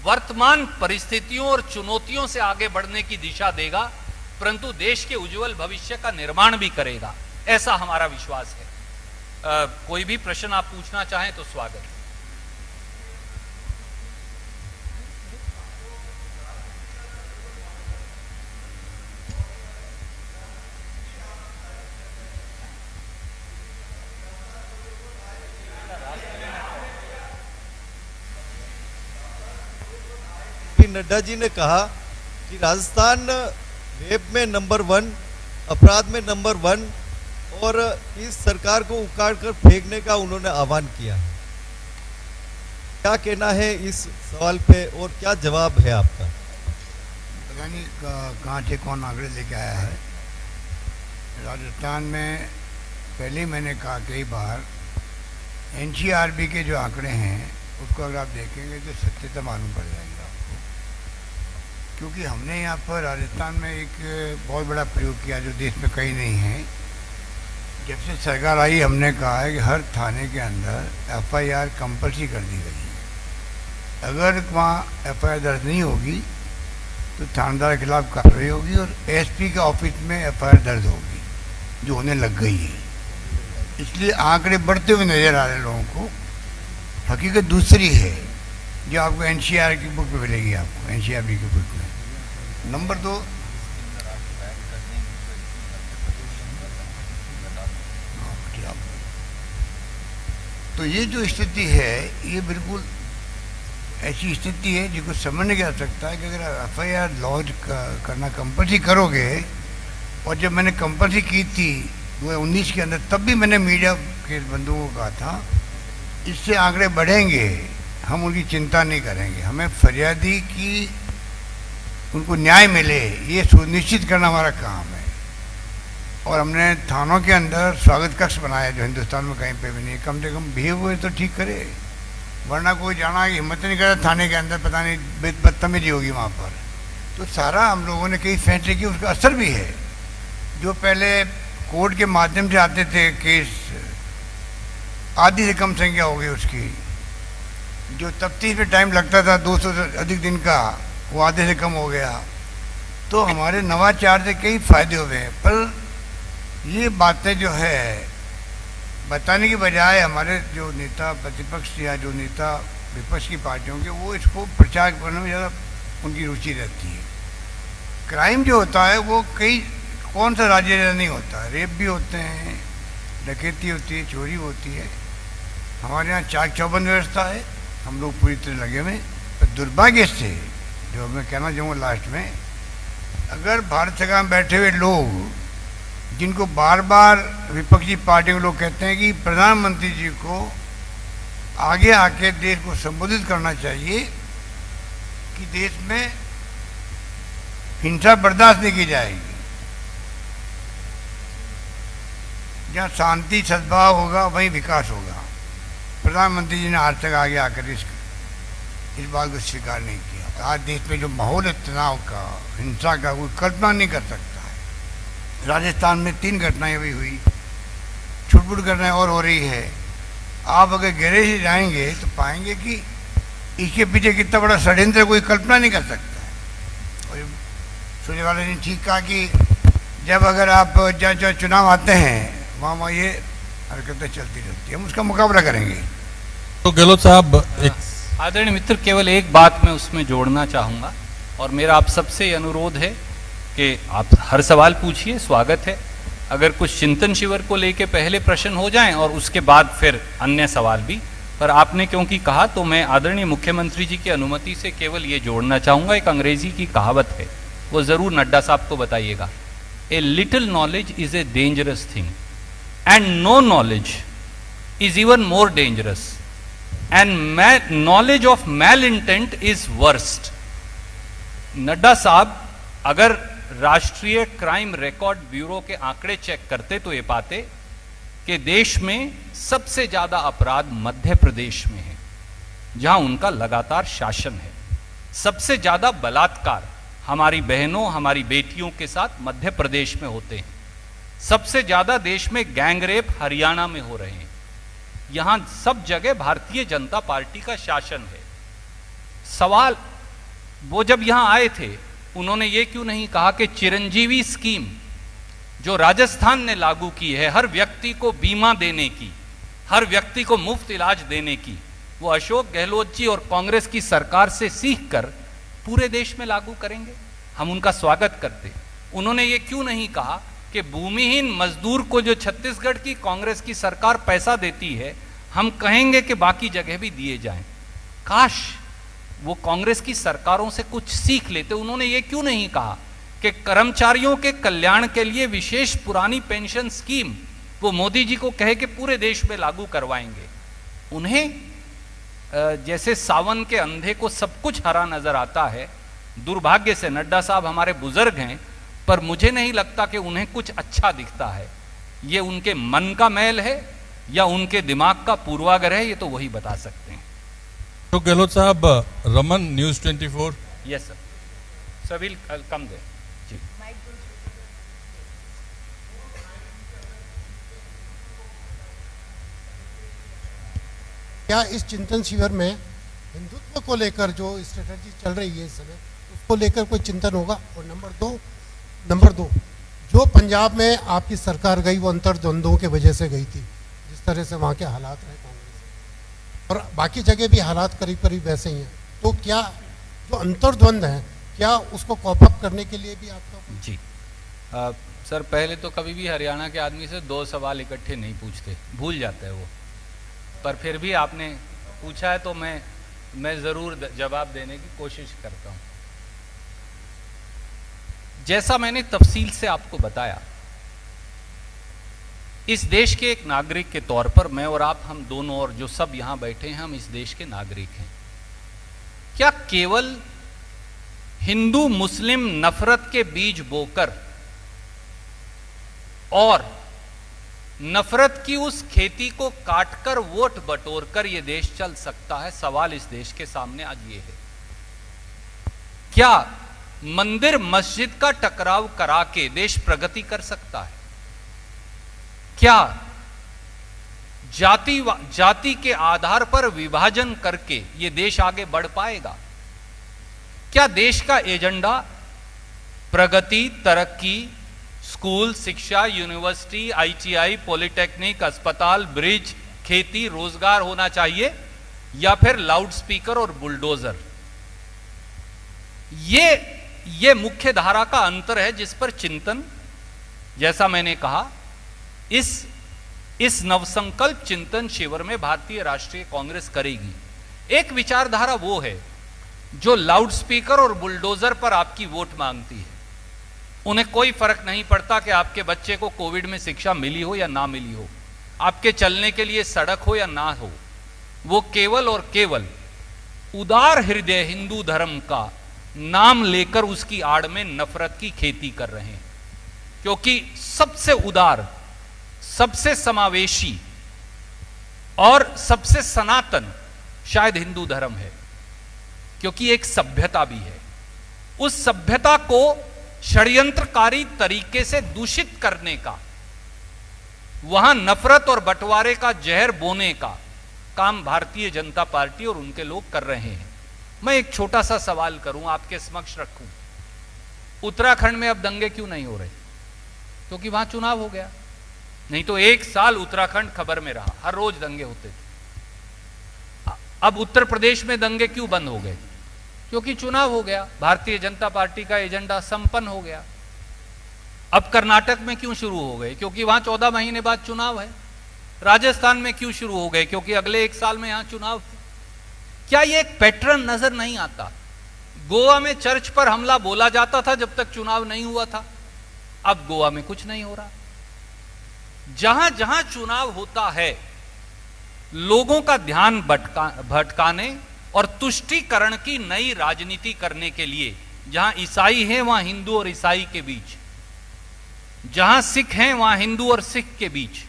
वर्तमान परिस्थितियों और चुनौतियों से आगे बढ़ने की दिशा देगा, परंतु देश के उज्जवल भविष्य का निर्माण भी करेगा, ऐसा हमारा विश्वास है। कोई भी प्रश्न आप पूछना चाहें तो स्वागत है। नड्डा जी ने कहा कि राजस्थान रेप में नंबर 1, अपराध में नंबर 1, और इस सरकार को उखाड़ कर फेंकने का उन्होंने आह्वान किया। क्या कहना है इस सवाल पे और क्या जवाब है आपका? पता नहीं कहाँ से कौन आंकड़े लेके आया है। राजस्थान में पहले ही मैंने कहा कई बार, एनसीआरबी के जो आंकड़े हैं उसको अगर आप देखेंगे तो सत्यता मालूम पड़ जाएगी आपको, क्योंकि हमने यहाँ पर राजस्थान में एक बहुत बड़ा प्रयोग किया जो देश में कहीं नहीं है। जब से सरकार आई हमने कहा है कि हर थाने के अंदर एफआईआर कंपल्सरी कर दी गई है। अगर वहाँ एफआईआर दर्ज नहीं होगी तो थानेदार के खिलाफ कार्रवाई होगी और एसपी के ऑफिस में एफआईआर दर्ज होगी, जो होने लग गई है। इसलिए आंकड़े बढ़ते हुए नजर आ रहे लोगों को। हकीकत दूसरी है जो आपको एनसीआर की बुक में मिलेगी, आपको एनसीआरबी की बुक में। नंबर 2, तो ये जो स्थिति है ये बिल्कुल ऐसी स्थिति है जिसको समझने की आवश्यकता है कि अगर एफआईआर लॉन्च करना कंपल्सरी करोगे, और जब मैंने कंपल्सरी की थी 2019 के अंदर, तब भी मैंने मीडिया के बंधुओं को कहा था इससे आंकड़े बढ़ेंगे, हम उनकी चिंता नहीं करेंगे, हमें फरियादी की उनको न्याय मिले ये सुनिश्चित करना हमारा काम है। और हमने थानों के अंदर स्वागत कक्ष बनाया जो हिंदुस्तान में कहीं पे भी नहीं, कम से कम बिहेव हुए तो ठीक करे, वरना कोई जाना कि हिम्मत नहीं करे थाने के अंदर, पता नहीं बदतमीजी होगी वहाँ पर। तो सारा हम लोगों ने कई फैसले किए, उसका असर भी है। जो पहले कोर्ट के माध्यम से आते थे केस, आधी से कम संख्या हो गई उसकी। जो तफ्तीश में टाइम लगता था 200 से अधिक दिन का, वो आधे से कम हो गया। तो हमारे नवाचार से कई फायदे हुए हैं, पर ये बातें जो है बताने की बजाय हमारे जो नेता प्रतिपक्ष या जो नेता विपक्ष की पार्टियों के, वो इसको प्रचार करने में ज़्यादा उनकी रुचि रहती है। क्राइम जो होता है वो कई कौन सा राज्य नहीं होता है, रेप भी होते हैं, डकैती होती है, चोरी होती है। हमारे यहाँ चाक चौबंद व्यवस्था है, हम लोग पूरी तरह लगे हुए। पर दुर्भाग्य से जो मैं कहना चाहूँगा लास्ट में, अगर भारत सरकार में बैठे हुए लोग जिनको बार बार विपक्षी पार्टी के लोग कहते हैं कि प्रधानमंत्री जी को आगे आके देश को संबोधित करना चाहिए कि देश में हिंसा बर्दाश्त नहीं की जाएगी, जहाँ शांति सद्भाव होगा वहीं विकास होगा। प्रधानमंत्री जी ने आज तक आगे आकर इस बात को स्वीकार नहीं किया। आज देश में जो माहौल है तनाव का, हिंसा का, कोई कल्पना नहीं कर सकता है। राजस्थान में 3 घटनाएं अभी हुई, छुटपुट घटनाएं और हो रही है। आप अगर गहरे से जाएंगे तो पाएंगे कि इसके पीछे कितना बड़ा षड्यंत्र कोई कल्पना नहीं कर सकता है। और सुरजेवाला ने ठीक कहा कि जब अगर आप जहाँ चुनाव आते हैं वहाँ ये हरकतें चलती रहती है, हम उसका मुकाबला करेंगे। तो गहलोत साहब, आदरणीय मित्र, केवल एक बात मैं उसमें जोड़ना चाहूँगा, और मेरा आप सबसे अनुरोध है कि आप हर सवाल पूछिए, स्वागत है। अगर कुछ चिंतन शिविर को लेके पहले प्रश्न हो जाएं और उसके बाद फिर अन्य सवाल भी। पर आपने क्योंकि कहा तो मैं आदरणीय मुख्यमंत्री जी की अनुमति से केवल ये जोड़ना चाहूँगा। एक अंग्रेजी की कहावत है, वो ज़रूर नड्डा साहब को बताइएगा। A little knowledge is a dangerous thing and no knowledge is even more dangerous and knowledge of mal intent is worst. Nadda साहब अगर राष्ट्रीय क्राइम रिकॉर्ड ब्यूरो के आंकड़े चेक करते तो ये पाते कि देश में सबसे ज्यादा अपराध मध्य प्रदेश में है, जहां उनका लगातार शासन है। सबसे ज्यादा बलात्कार हमारी बहनों, हमारी बेटियों के साथ मध्य प्रदेश में होते हैं। सबसे ज्यादा देश में गैंग रेप हरियाणा में हो रहे हैं। यहां सब जगह भारतीय जनता पार्टी का शासन है। सवाल, वो जब यहां आए थे उन्होंने ये क्यों नहीं कहा कि चिरंजीवी स्कीम जो राजस्थान ने लागू की है, हर व्यक्ति को बीमा देने की, हर व्यक्ति को मुफ्त इलाज देने की, वो अशोक गहलोत जी और कांग्रेस की सरकार से सीख कर पूरे देश में लागू करेंगे। हम उनका स्वागत करते। उन्होंने ये क्यों नहीं कहा कि भूमिहीन मजदूर को जो छत्तीसगढ़ की कांग्रेस की सरकार पैसा देती है, हम कहेंगे कि बाकी जगह भी दिए जाएं। काश वो कांग्रेस की सरकारों से कुछ सीख लेते। उन्होंने ये क्यों नहीं कहा कि कर्मचारियों के कल्याण के लिए विशेष पुरानी पेंशन स्कीम वो मोदी जी को कहे कि पूरे देश में लागू करवाएंगे। उन्हें जैसे सावन के अंधे को सब कुछ हरा नजर आता है। दुर्भाग्य से नड्डा साहब हमारे बुजुर्ग हैं, पर मुझे नहीं लगता कि उन्हें कुछ अच्छा दिखता है। ये उनके मन का मैल है या उनके दिमाग का पूर्वाग्रह है, ये तो वही बता सकते हैं। तो गहलोत साहब, रमन, न्यूज 24। यस सर, सभी कम दे जी। क्या इस चिंतन शिविर में हिंदुत्व को लेकर जो स्ट्रेटजी चल रही है इस समय, उसको लेकर कोई चिंतन होगा? और नंबर दो, जो पंजाब में आपकी सरकार गई वो अंतर्द्वंद्वों के वजह से गई थी, जिस तरह से वहाँ के हालात रहे कांग्रेस, और बाकी जगह भी हालात करीब करीब वैसे ही हैं, तो क्या जो अंतर्द्वंद है, क्या उसको कॉप अप करने के लिए भी आपका जी सर, पहले तो कभी भी हरियाणा के आदमी से 2 सवाल इकट्ठे नहीं पूछते, भूल जाते हैं वो। पर फिर भी आपने पूछा है तो मैं ज़रूर जवाब देने की कोशिश करता हूँ। जैसा मैंने तफसील से आपको बताया, इस देश के एक नागरिक के तौर पर मैं और आप, हम दोनों और जो सब यहां बैठे हैं, हम इस देश के नागरिक हैं। क्या केवल हिंदू मुस्लिम नफरत के बीज बोकर और नफरत की उस खेती को काटकर वोट बटोरकर यह देश चल सकता है? सवाल इस देश के सामने आज ये है। क्या मंदिर मस्जिद का टकराव करा के देश प्रगति कर सकता है? क्या जाति के आधार पर विभाजन करके यह देश आगे बढ़ पाएगा? क्या देश का एजेंडा प्रगति, तरक्की, स्कूल, शिक्षा, यूनिवर्सिटी, ITI, पॉलिटेक्निक, अस्पताल, ब्रिज, खेती, रोजगार होना चाहिए, या फिर लाउड स्पीकर और बुलडोजर? ये मुख्य धारा का अंतर है जिस पर चिंतन, जैसा मैंने कहा, इस नवसंकल्प चिंतन शिविर में भारतीय राष्ट्रीय कांग्रेस करेगी। एक विचारधारा वो है जो लाउड स्पीकर और बुलडोजर पर आपकी वोट मांगती है। उन्हें कोई फर्क नहीं पड़ता कि आपके बच्चे को कोविड में शिक्षा मिली हो या ना मिली हो, आपके चलने के लिए सड़क हो या ना हो। वो केवल और केवल उदार हृदय हिंदू धर्म का नाम लेकर उसकी आड़ में नफरत की खेती कर रहे हैं, क्योंकि सबसे उदार, सबसे समावेशी और सबसे सनातन शायद हिंदू धर्म है, क्योंकि एक सभ्यता भी है। उस सभ्यता को षड्यंत्रकारी तरीके से दूषित करने का, वहां नफरत और बंटवारे का जहर बोने का काम भारतीय जनता पार्टी और उनके लोग कर रहे हैं। मैं एक छोटा सा सवाल करूं, आपके समक्ष रखूं। उत्तराखंड में अब दंगे क्यों नहीं हो रहे? क्योंकि वहां चुनाव हो गया। नहीं तो 1 साल उत्तराखंड खबर में रहा, हर रोज दंगे होते थे। अब उत्तर प्रदेश में दंगे क्यों बंद हो गए? क्योंकि चुनाव हो गया, भारतीय जनता पार्टी का एजेंडा संपन्न हो गया। अब कर्नाटक में क्यों शुरू हो गए? क्योंकि वहां 14 महीने बाद चुनाव है। राजस्थान में क्यों शुरू हो गए? क्योंकि अगले 1 साल में यहां चुनाव है। क्या ये एक पैटर्न नजर नहीं आता? गोवा में चर्च पर हमला बोला जाता था जब तक चुनाव नहीं हुआ था, अब गोवा में कुछ नहीं हो रहा। जहां जहां चुनाव होता है, लोगों का ध्यान भटकाने और तुष्टीकरण की नई राजनीति करने के लिए, जहां ईसाई हैं वहां हिंदू और ईसाई के बीच, जहां सिख हैं वहां हिंदू और सिख के बीच,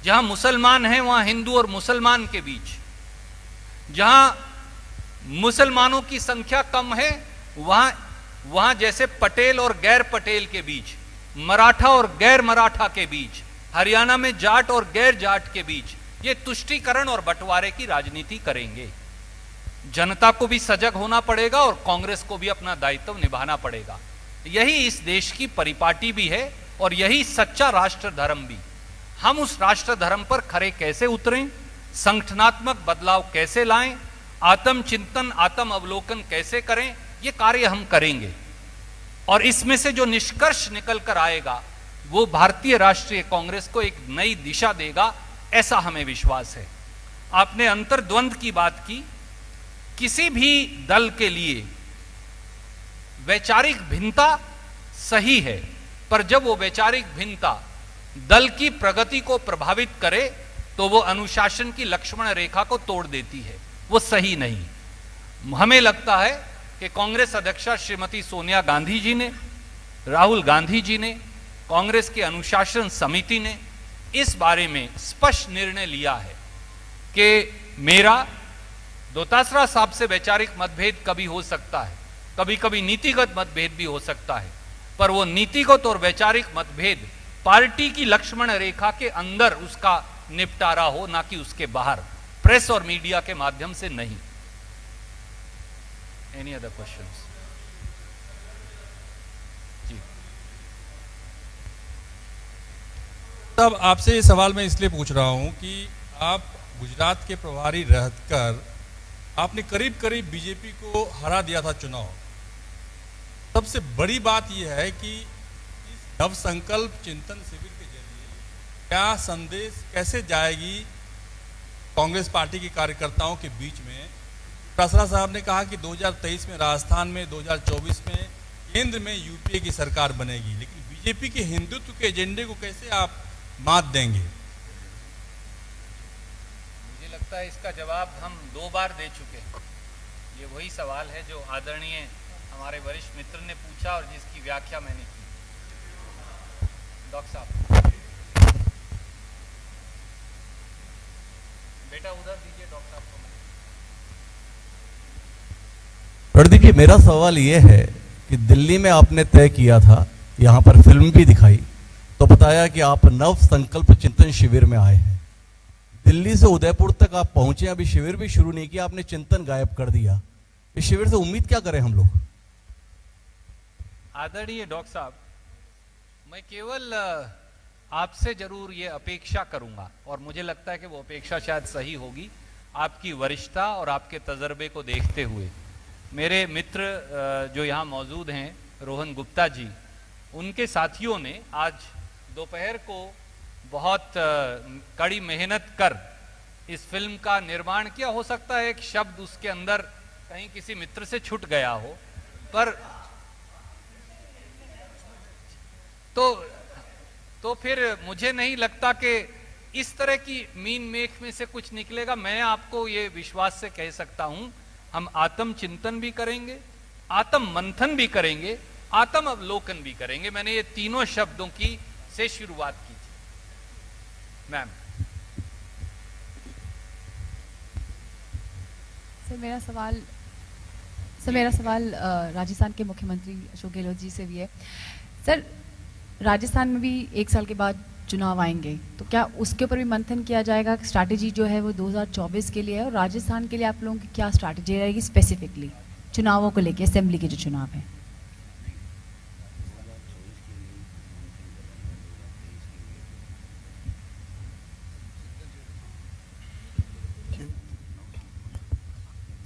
जहां मुसलमान हैं वहां हिंदू और मुसलमान के बीच, जहां मुसलमानों की संख्या कम है वहां जैसे पटेल और गैर पटेल के बीच, मराठा और गैर मराठा के बीच, हरियाणा में जाट और गैर जाट के बीच ये तुष्टीकरण और बंटवारे की राजनीति करेंगे। जनता को भी सजग होना पड़ेगा और कांग्रेस को भी अपना दायित्व निभाना पड़ेगा। यही इस देश की परिपाटी भी है और यही सच्चा राष्ट्र धर्म भी। हम उस राष्ट्र धर्म पर खरे कैसे उतरें, संगठनात्मक बदलाव कैसे लाएं, आत्मचिंतन, आत्म अवलोकन कैसे करें, ये कार्य हम करेंगे। और इसमें से जो निष्कर्ष निकल कर आएगा वो भारतीय राष्ट्रीय कांग्रेस को एक नई दिशा देगा, ऐसा हमें विश्वास है। आपने अंतर्द्वंद की बात की किसी भी दल के लिए वैचारिक भिन्नता सही है, पर जब वो वैचारिक भिन्नता दल की प्रगति को प्रभावित करे तो वो अनुशासन की लक्ष्मण रेखा को तोड़ देती है, वो सही नहीं। हमें लगता है कि कांग्रेस अध्यक्षा श्रीमती सोनिया गांधी जी ने, राहुल गांधी जी ने, कांग्रेस की अनुशासन समिति ने इस बारे में स्पष्ट निर्णय लिया है कि मेरा दोतासरा साहब से वैचारिक मतभेद कभी हो सकता है, कभी कभी नीतिगत मतभेद भी हो सकता है, पर वो नीतिगत और वैचारिक मतभेद पार्टी की लक्ष्मण रेखा के अंदर उसका निपटारा हो, ना कि उसके बाहर प्रेस और मीडिया के माध्यम से नहीं। Any other questions? जी तब आपसे ये सवाल मैं इसलिए पूछ रहा हूं कि आप गुजरात के प्रभारी रहकर आपने करीब करीब बीजेपी को हरा दिया था चुनाव। सबसे बड़ी बात यह है कि इस नव संकल्प चिंतन शिविर के जरिए क्या संदेश कैसे जाएगी कांग्रेस पार्टी के कार्यकर्ताओं के बीच में? दोतासरा साहब ने कहा कि 2023 में राजस्थान में, 2024 में केंद्र में यूपीए की सरकार बनेगी, लेकिन बीजेपी के हिंदुत्व के एजेंडे को कैसे आप मात देंगे? मुझे लगता है इसका जवाब हम 2 बार दे चुके हैं। ये वही सवाल है जो आदरणीय हमारे वरिष्ठ मित्र ने पूछा और जिसकी व्याख्या मैंने की। डॉक्टर साहब, बेटा उधर दीजिए डॉक्टर साहब को। प्रदीप जी, मेरा सवाल ये है कि दिल्ली में आपने तय किया था, यहाँ पर फिल्म भी दिखाई तो बताया कि आप नव संकल्प चिंतन शिविर में आए हैं। दिल्ली से उदयपुर तक आप पहुंचे, अभी शिविर भी शुरू नहीं किया, आपने चिंतन गायब कर दिया। इस शिविर से उम्मीद क्या करें हम लोग? आदरणीय डॉक्टर साहब, मैं केवल आपसे जरूर ये अपेक्षा करूंगा, और मुझे लगता है कि वो अपेक्षा शायद सही होगी, आपकी वरिष्ठता और आपके तजर्बे को देखते हुए। मेरे मित्र जो यहाँ मौजूद हैं, रोहन गुप्ता जी, उनके साथियों ने आज दोपहर को बहुत कड़ी मेहनत कर इस फिल्म का निर्माण किया। हो सकता है एक शब्द उसके अंदर कहीं किसी मित्र से छूट गया हो, पर तो फिर मुझे नहीं लगता कि इस तरह की मीन मेख में से कुछ निकलेगा। मैं आपको ये विश्वास से कह सकता हूं, हम आत्म चिंतन भी करेंगे, आत्म मंथन भी करेंगे, आत्म अवलोकन भी करेंगे। मैंने ये तीनों शब्दों की से शुरुआत की थी। मैम, सर मेरा सवाल राजस्थान के मुख्यमंत्री अशोक गहलोत जी से भी है। सर, राजस्थान में भी 1 साल के बाद चुनाव आएंगे, तो क्या उसके ऊपर भी मंथन किया जाएगा? स्ट्रैटेजी जो है वो 2024 के लिए है, और राजस्थान के लिए आप लोगों की क्या स्ट्रैटेजी रहेगी स्पेसिफिकली चुनावों को लेके, असेंबली के जो चुनाव है?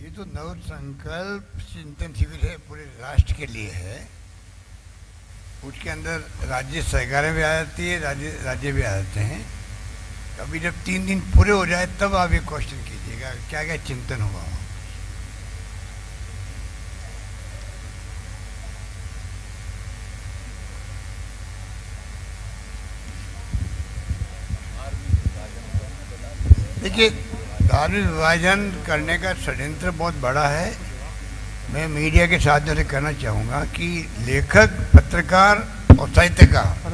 ये तो नव संकल्प चिंतन शिविर है, पूरे राष्ट्र के लिए है। उसके अंदर राज्य सरकारें भी आ जाती है, राज्य भी आ जाते हैं। अभी जब 3 दिन पूरे हो जाए तब आप ये क्वेश्चन कीजिएगा क्या क्या चिंतन हुआ। देखिए, धार्मिक विभाजन करने का षड्यंत्र बहुत बड़ा है। मैं मीडिया के साथ जो कहना चाहूँगा कि लेखक, पत्रकार और साहित्यकार,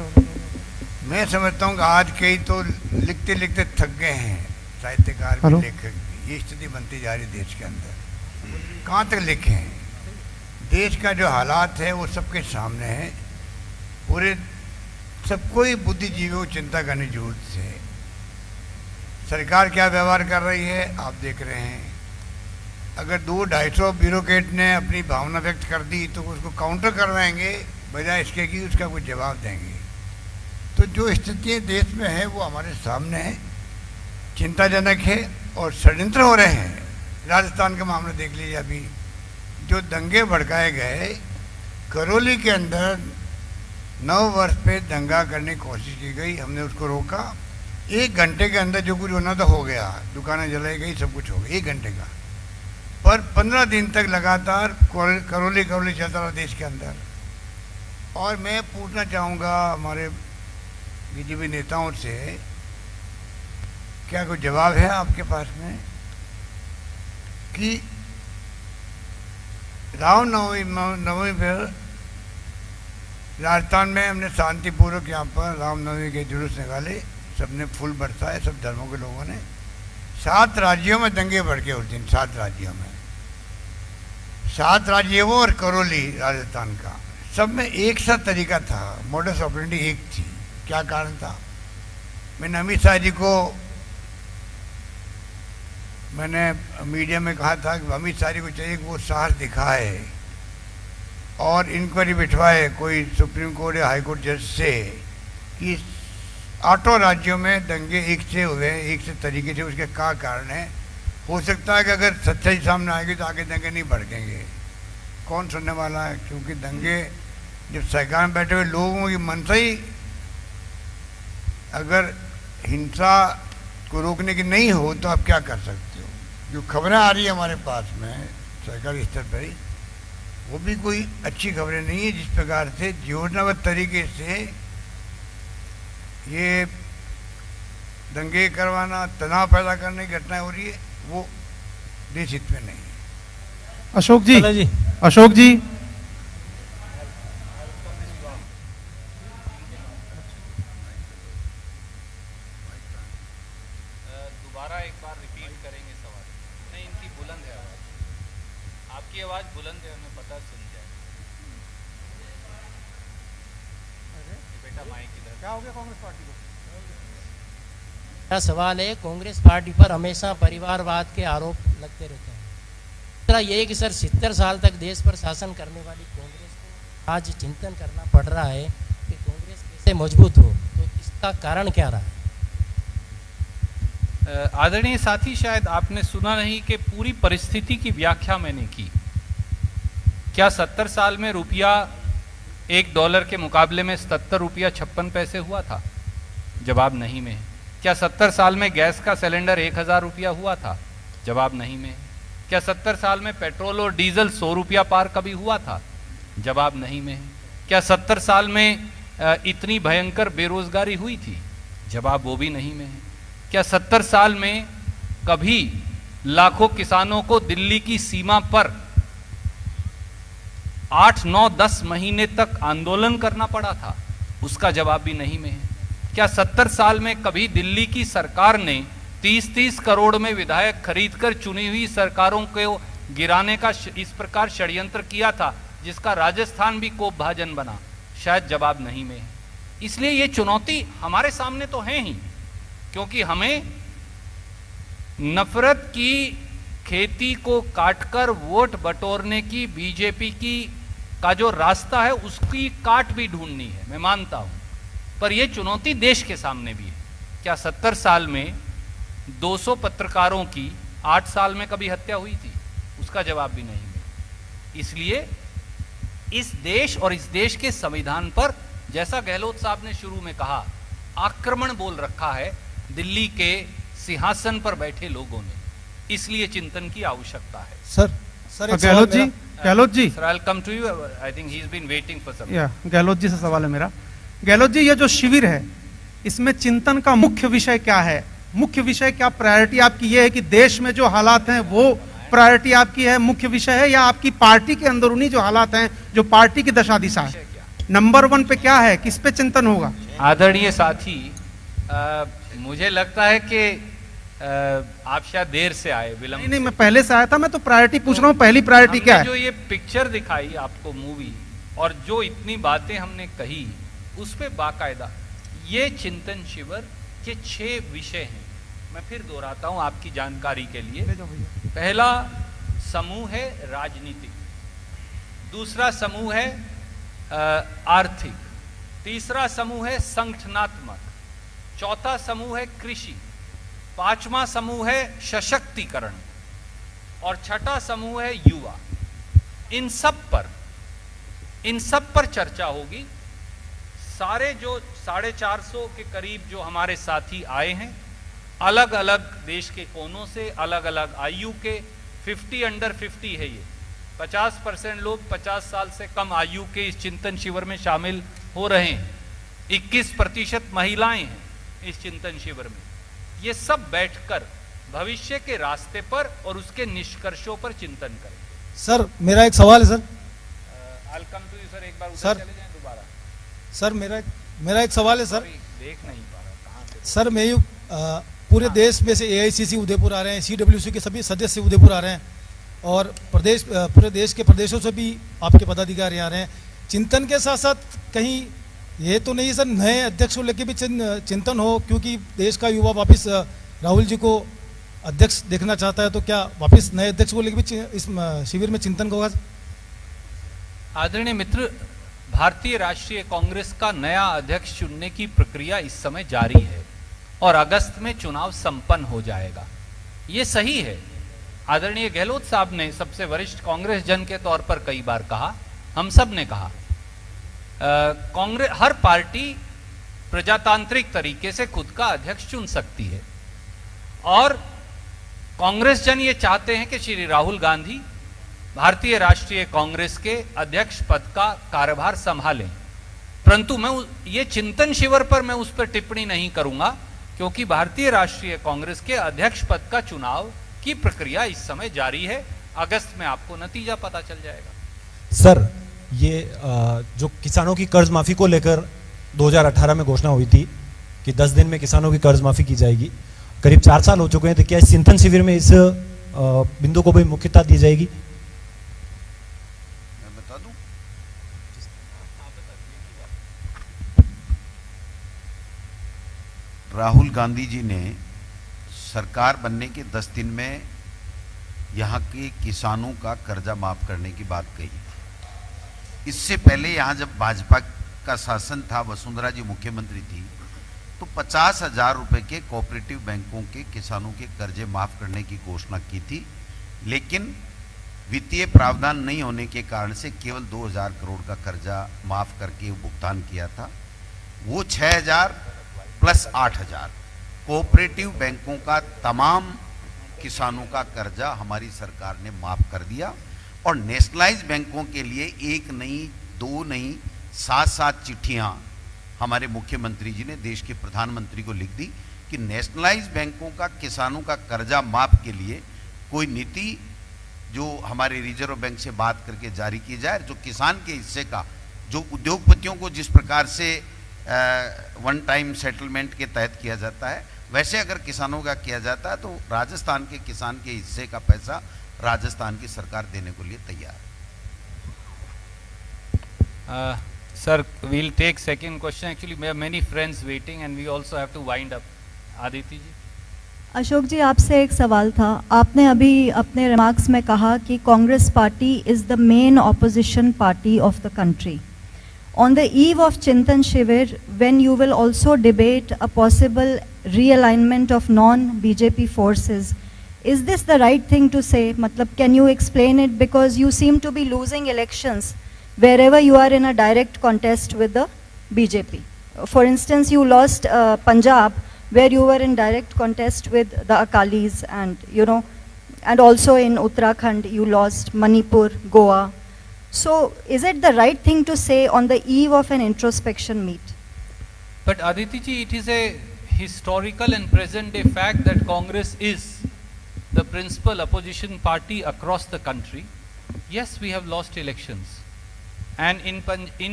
मैं समझता हूँ कि आज कई तो लिखते लिखते थक गए हैं, साहित्यकार भी, लेखक भी। ये स्थिति बनती जा रही देश के अंदर। कहाँ तक लिखें? देश का जो हालात है वो सबके सामने है। पूरे सबको ही बुद्धिजीवियों को चिंता करने की जरूरत है। सरकार क्या व्यवहार कर रही है आप देख रहे हैं। अगर 200-250 ब्यूरोक्रेट ने अपनी भावना व्यक्त कर दी तो उसको काउंटर करवाएंगे बजाय इसके कि उसका कुछ जवाब देंगे। तो जो स्थितियाँ देश में है वो हमारे सामने है, चिंताजनक है और षड्यंत्र हो रहे हैं। राजस्थान का मामला देख लीजिए, अभी जो दंगे भड़काए गए, करौली के अंदर 9 वर्ष पे दंगा करने की कोशिश की गई, हमने उसको रोका। 1 घंटे के अंदर जो कुछ होना था हो गया, दुकानें जलाई गई, सब कुछ हो गया 1 घंटे का। पर 15 दिन तक लगातार करौली चलता रहा देश के अंदर। और मैं पूछना चाहूँगा हमारे बीजेपी नेताओं से, क्या कोई जवाब है आपके पास में कि रामनवमी पर राजस्थान में हमने शांतिपूर्वक यहाँ पर रामनवमी के जुलूस निकाले, सबने फूल बरसाए, सब धर्मों के लोगों ने। 7 राज्यों में दंगे भड़के उस दिन, 7 राज्यों में, 7 राज्यों और करौली राजस्थान का, सब में एक सा तरीका था, मोडस ऑपरेंडी एक थी। क्या कारण था? मैंने अमित शाह जी को मैंने मीडिया में कहा था कि अमित शाह जी को चाहिए कि वो साहस दिखाए और इंक्वायरी बिठवाए कोई सुप्रीम कोर्ट या हाई कोर्ट जज से कि 8 राज्यों में दंगे एक से हुए, एक से तरीके से, उसके क्या कारण है। हो सकता है कि अगर सच्चाई सामने आएगी तो आगे दंगे नहीं भड़केंगे। कौन सुनने वाला है? क्योंकि दंगे जब सरकार में बैठे हुए लोगों की मनसा ही अगर हिंसा को रोकने की नहीं हो तो आप क्या कर सकते हो। जो खबरें आ रही है हमारे पास में सरकारी स्तर पर ही, वो भी कोई अच्छी खबरें नहीं है। जिस प्रकार से योजनाबद्ध तरीके से ये दंगे करवाना, तनाव पैदा करने की घटनाएं हो रही है, वो देश हित में नहीं है। अशोक जी, अशोक जी, दोबारा एक बार रिपीट करेंगे सवाल? नहीं, इनकी बुलंद है आवाज, आपकी आवाज बुलंद है, हमें पता सुन जाए। बेटा माइक इधर। क्या हो गया कांग्रेस पार्टी को? मेरा सवाल है, कांग्रेस पार्टी पर हमेशा परिवारवाद के आरोप लगते रहते हैं। दूसरा ये कि सर 70 साल तक देश पर शासन करने वाली कांग्रेस को आज चिंतन करना पड़ रहा है कि कांग्रेस कैसे मजबूत हो, तो इसका कारण क्या रहा है? आदरणीय साथी, शायद आपने सुना नहीं कि पूरी परिस्थिति की व्याख्या मैंने की। क्या 70 साल में रुपया $1 के मुकाबले में 77 रुपया 56 पैसे हुआ था? जवाब नहीं में है। क्या 70 साल में गैस का सिलेंडर 1000 रुपया हुआ था? जवाब नहीं में है। क्या 70 साल में पेट्रोल और डीजल 100 रुपया पार कभी हुआ था? जवाब नहीं में है। क्या 70 साल में इतनी भयंकर बेरोजगारी हुई थी? जवाब वो भी नहीं में है। क्या 70 साल में कभी लाखों किसानों को दिल्ली की सीमा पर 8, 9, 10 महीने तक आंदोलन करना पड़ा था? उसका जवाब भी नहीं में है। क्या 70 साल में कभी दिल्ली की सरकार ने 30-30 करोड़ में विधायक खरीदकर चुनी हुई सरकारों को गिराने का इस प्रकार षड्यंत्र किया था जिसका राजस्थान भी कोप भाजन बना? शायद जवाब नहीं में है। इसलिए ये चुनौती हमारे सामने तो है ही, क्योंकि हमें नफरत की खेती को काटकर वोट बटोरने की बीजेपी की का जो रास्ता है उसकी काट भी ढूंढनी है, मैं मानता हूं। पर यह चुनौती देश के सामने भी है। क्या 70 साल में 200 पत्रकारों की 8 साल में कभी हत्या हुई थी? उसका जवाब भी नहीं है। इसलिए इस देश और इस देश के संविधान पर, जैसा गहलोत साहब ने शुरू में कहा, आक्रमण बोल रखा है दिल्ली के सिंहासन पर बैठे लोगों ने। इसलिए चिंतन की आवश्यकता है। Sir Gehlot ji, sir, I will come to you. I think he is been waiting for some. Gehlot ji से सवाल है मेरा। गहलोत जी, ये जो शिविर है इसमें चिंतन का मुख्य विषय क्या है? मुख्य विषय क्या, प्रायोरिटी आपकी ये है कि देश में जो हालात हैं वो प्रायोरिटी आपकी है, मुख्य विषय है, या आपकी पार्टी के अंदरूनी जो हालात हैं, जो पार्टी की दशा दिशा है, नंबर 1 पे क्या है? किस पे चिंतन होगा? आदरणीय साथी, मुझे लगता है कि आप शायद देर से आए, विलंब। नहीं, मैं पहले से आया था। मैं तो प्रायोरिटी पूछ रहा हूँ, पहली प्रायोरिटी क्या है? जो ये पिक्चर दिखाई आपको मूवी, और जो इतनी बातें हमने कही, उस पे बाकायदा ये चिंतन शिविर के 6 विषय हैं। मैं फिर दोहराता हूं आपकी जानकारी के लिए। पहला समूह है राजनीतिक, दूसरा समूह है आर्थिक, तीसरा समूह है संगठनात्मक, चौथा समूह है कृषि, पांचवा समूह है सशक्तिकरण और छठा समूह है युवा। इन सब पर चर्चा होगी। सारे जो 450 के करीब जो हमारे साथी आए हैं, अलग अलग देश के कोनों से, अलग अलग आयु के, 50 अंडर 50 है ये। 50% लोग 50 साल से कम आयु के इस चिंतन शिविर में शामिल हो रहे हैं। 21% महिलाएं हैं इस चिंतन शिविर में। ये सब बैठकर भविष्य के रास्ते पर और उसके निष्कर्षों पर चिंतन करें। सर मेरा एक सवाल है sir. I'll come to you, sir. एक बार उधर सर, चले जाएं दोबारा। सर मेरा एक सवाल है सर। देख नहीं पा रहा कहाँ से। सर मैं पूरे देश में से AICC उदयपुर आ रहे हैं, CWC के सभी सदस्य उदयपुर आ रहे हैं और पूरे देश के प्रदेशों से भी आपके पदाधिकारी आ रहे हैं। चिंतन के साथ साथ कहीं ये तो नहीं सर नए अध्यक्ष को लेके भी चिंतन हो, क्योंकि देश का युवा वापस राहुल जी को अध्यक्ष देखना चाहता है, तो क्या वापस नए अध्यक्ष को लेके भी इस शिविर में चिंतन होगा? आदरणीय मित्र, भारतीय राष्ट्रीय कांग्रेस का नया अध्यक्ष चुनने की प्रक्रिया इस समय जारी है और अगस्त में चुनाव संपन्न हो जाएगा। ये सही है। आदरणीय गहलोत साहब ने सबसे वरिष्ठ कांग्रेस जन के तौर पर कई बार कहा, हम सब ने कहा, कांग्रेस हर पार्टी प्रजातांत्रिक तरीके से खुद का अध्यक्ष चुन सकती है और कांग्रेस जन ये चाहते हैं कि श्री राहुल गांधी भारतीय राष्ट्रीय कांग्रेस के अध्यक्ष पद का कार्यभार संभालें। परंतु मैं ये चिंतन शिविर पर मैं उस पर टिप्पणी नहीं करूंगा, क्योंकि भारतीय राष्ट्रीय कांग्रेस के अध्यक्ष पद का चुनाव की प्रक्रिया इस समय जारी है। अगस्त में आपको नतीजा पता चल जाएगा। सर ये जो किसानों की कर्ज माफी को लेकर 2018 में घोषणा हुई थी कि 10 दिन में किसानों की कर्ज माफी की जाएगी, करीब 4 साल हो चुके हैं, तो क्या इस चिंतन शिविर में इस बिंदु को भी मुख्यता दी जाएगी? मैं बता दूं, राहुल गांधी जी ने सरकार बनने के 10 दिन में यहाँ के किसानों का कर्जा माफ करने की बात कही। इससे पहले यहाँ जब भाजपा का शासन था, वसुंधरा जी मुख्यमंत्री थी, तो 50,000 रुपए के कोऑपरेटिव बैंकों के किसानों के कर्जे माफ करने की घोषणा की थी, लेकिन वित्तीय प्रावधान नहीं होने के कारण से केवल 2,000 करोड़ का कर्जा माफ करके भुगतान किया था। वो 6,000 प्लस 8,000 कोऑपरेटिव बैंकों का तमाम किसानों का कर्जा हमारी सरकार ने माफ कर दिया और नेशनलाइज बैंकों के लिए 1 नहीं 2 नहीं 7 चिट्ठियां हमारे मुख्यमंत्री जी ने देश के प्रधानमंत्री को लिख दी कि नेशनलाइज बैंकों का किसानों का कर्जा माफ के लिए कोई नीति जो हमारे रिजर्व बैंक से बात करके जारी की जाए, जो किसान के हिस्से का, जो उद्योगपतियों को जिस प्रकार से वन टाइम सेटलमेंट के तहत किया जाता है, वैसे अगर किसानों का किया जाता है तो राजस्थान के किसान के हिस्से का पैसा राजस्थान की सरकार देने को लिए तैयार है। Sir, we'll take second question. Actually, we have many friends waiting and we also have to wind up. Aditi ji. Ashok जी, आपसे एक सवाल था। आपने अभी अपने रिमार्क्स में कहा कि Congress party is the main opposition party of the country. On the eve of Chintan Shivir, when you will also debate a possible realignment of non-BJP forces, is this the right thing to say? Matlab, can you explain it? Because you seem to be losing elections wherever you are in a direct contest with the BJP. For instance, you lost Punjab, where you were in direct contest with the Akalis, and and also in Uttarakhand you lost, Manipur, Goa. So is it the right thing to say on the eve of an introspection meet? But Aditi ji, it is a historical and present day fact that Congress is the principal opposition party across the country. Yes, we have lost elections. And in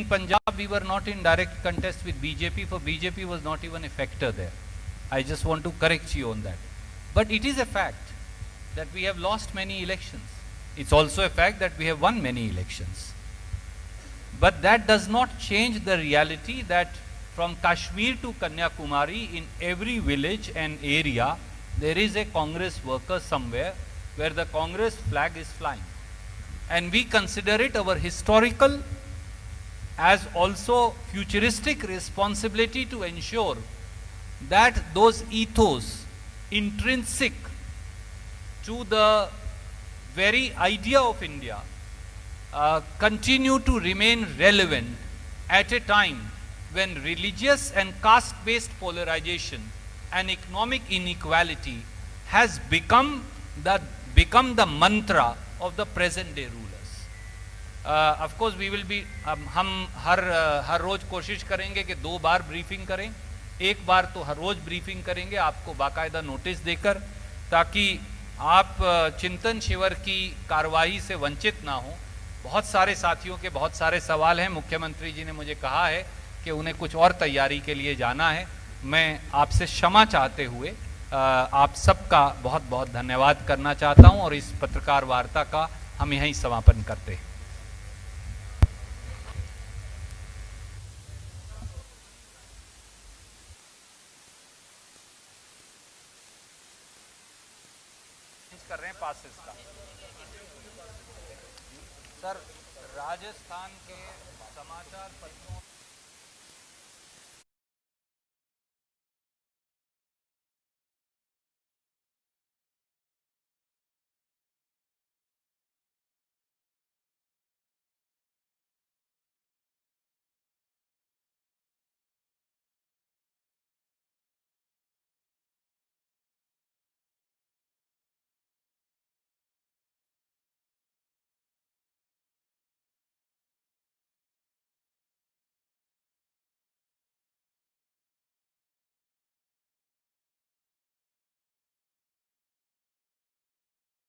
Punjab, we were not in direct contest with BJP, for BJP was not even a factor there. I just want to correct you on that. But it is a fact that we have lost many elections. It's also a fact that we have won many elections. But that does not change the reality that from Kashmir to Kanyakumari, in every village and area, there is a Congress worker somewhere where the Congress flag is flying. And we consider it our historical as also futuristic responsibility to ensure that those ethos intrinsic to the very idea of India continue to remain relevant at a time when religious and caste-based polarization and economic inequality has become the become the mantra of the present day rulers. Of course we will be, हम हर रोज कोशिश करेंगे कि 2 बार ब्रीफिंग करें, एक बार तो हर रोज ब्रीफिंग करेंगे आपको बाकायदा नोटिस देकर, ताकि आप चिंतन शिविर की कार्रवाई से वंचित ना हो। बहुत सारे साथियों के बहुत सारे सवाल हैं, मुख्यमंत्री जी ने मुझे कहा है कि उन्हें कुछ और तैयारी के लिए जाना है। मैं आपसे क्षमा चाहते हुए आप सबका बहुत बहुत धन्यवाद करना चाहता हूं और इस पत्रकार वार्ता का हम यहीं समापन करते हैं। कर रहे हैं पासेस का। सर, राजस्थान के समाचार पत्रों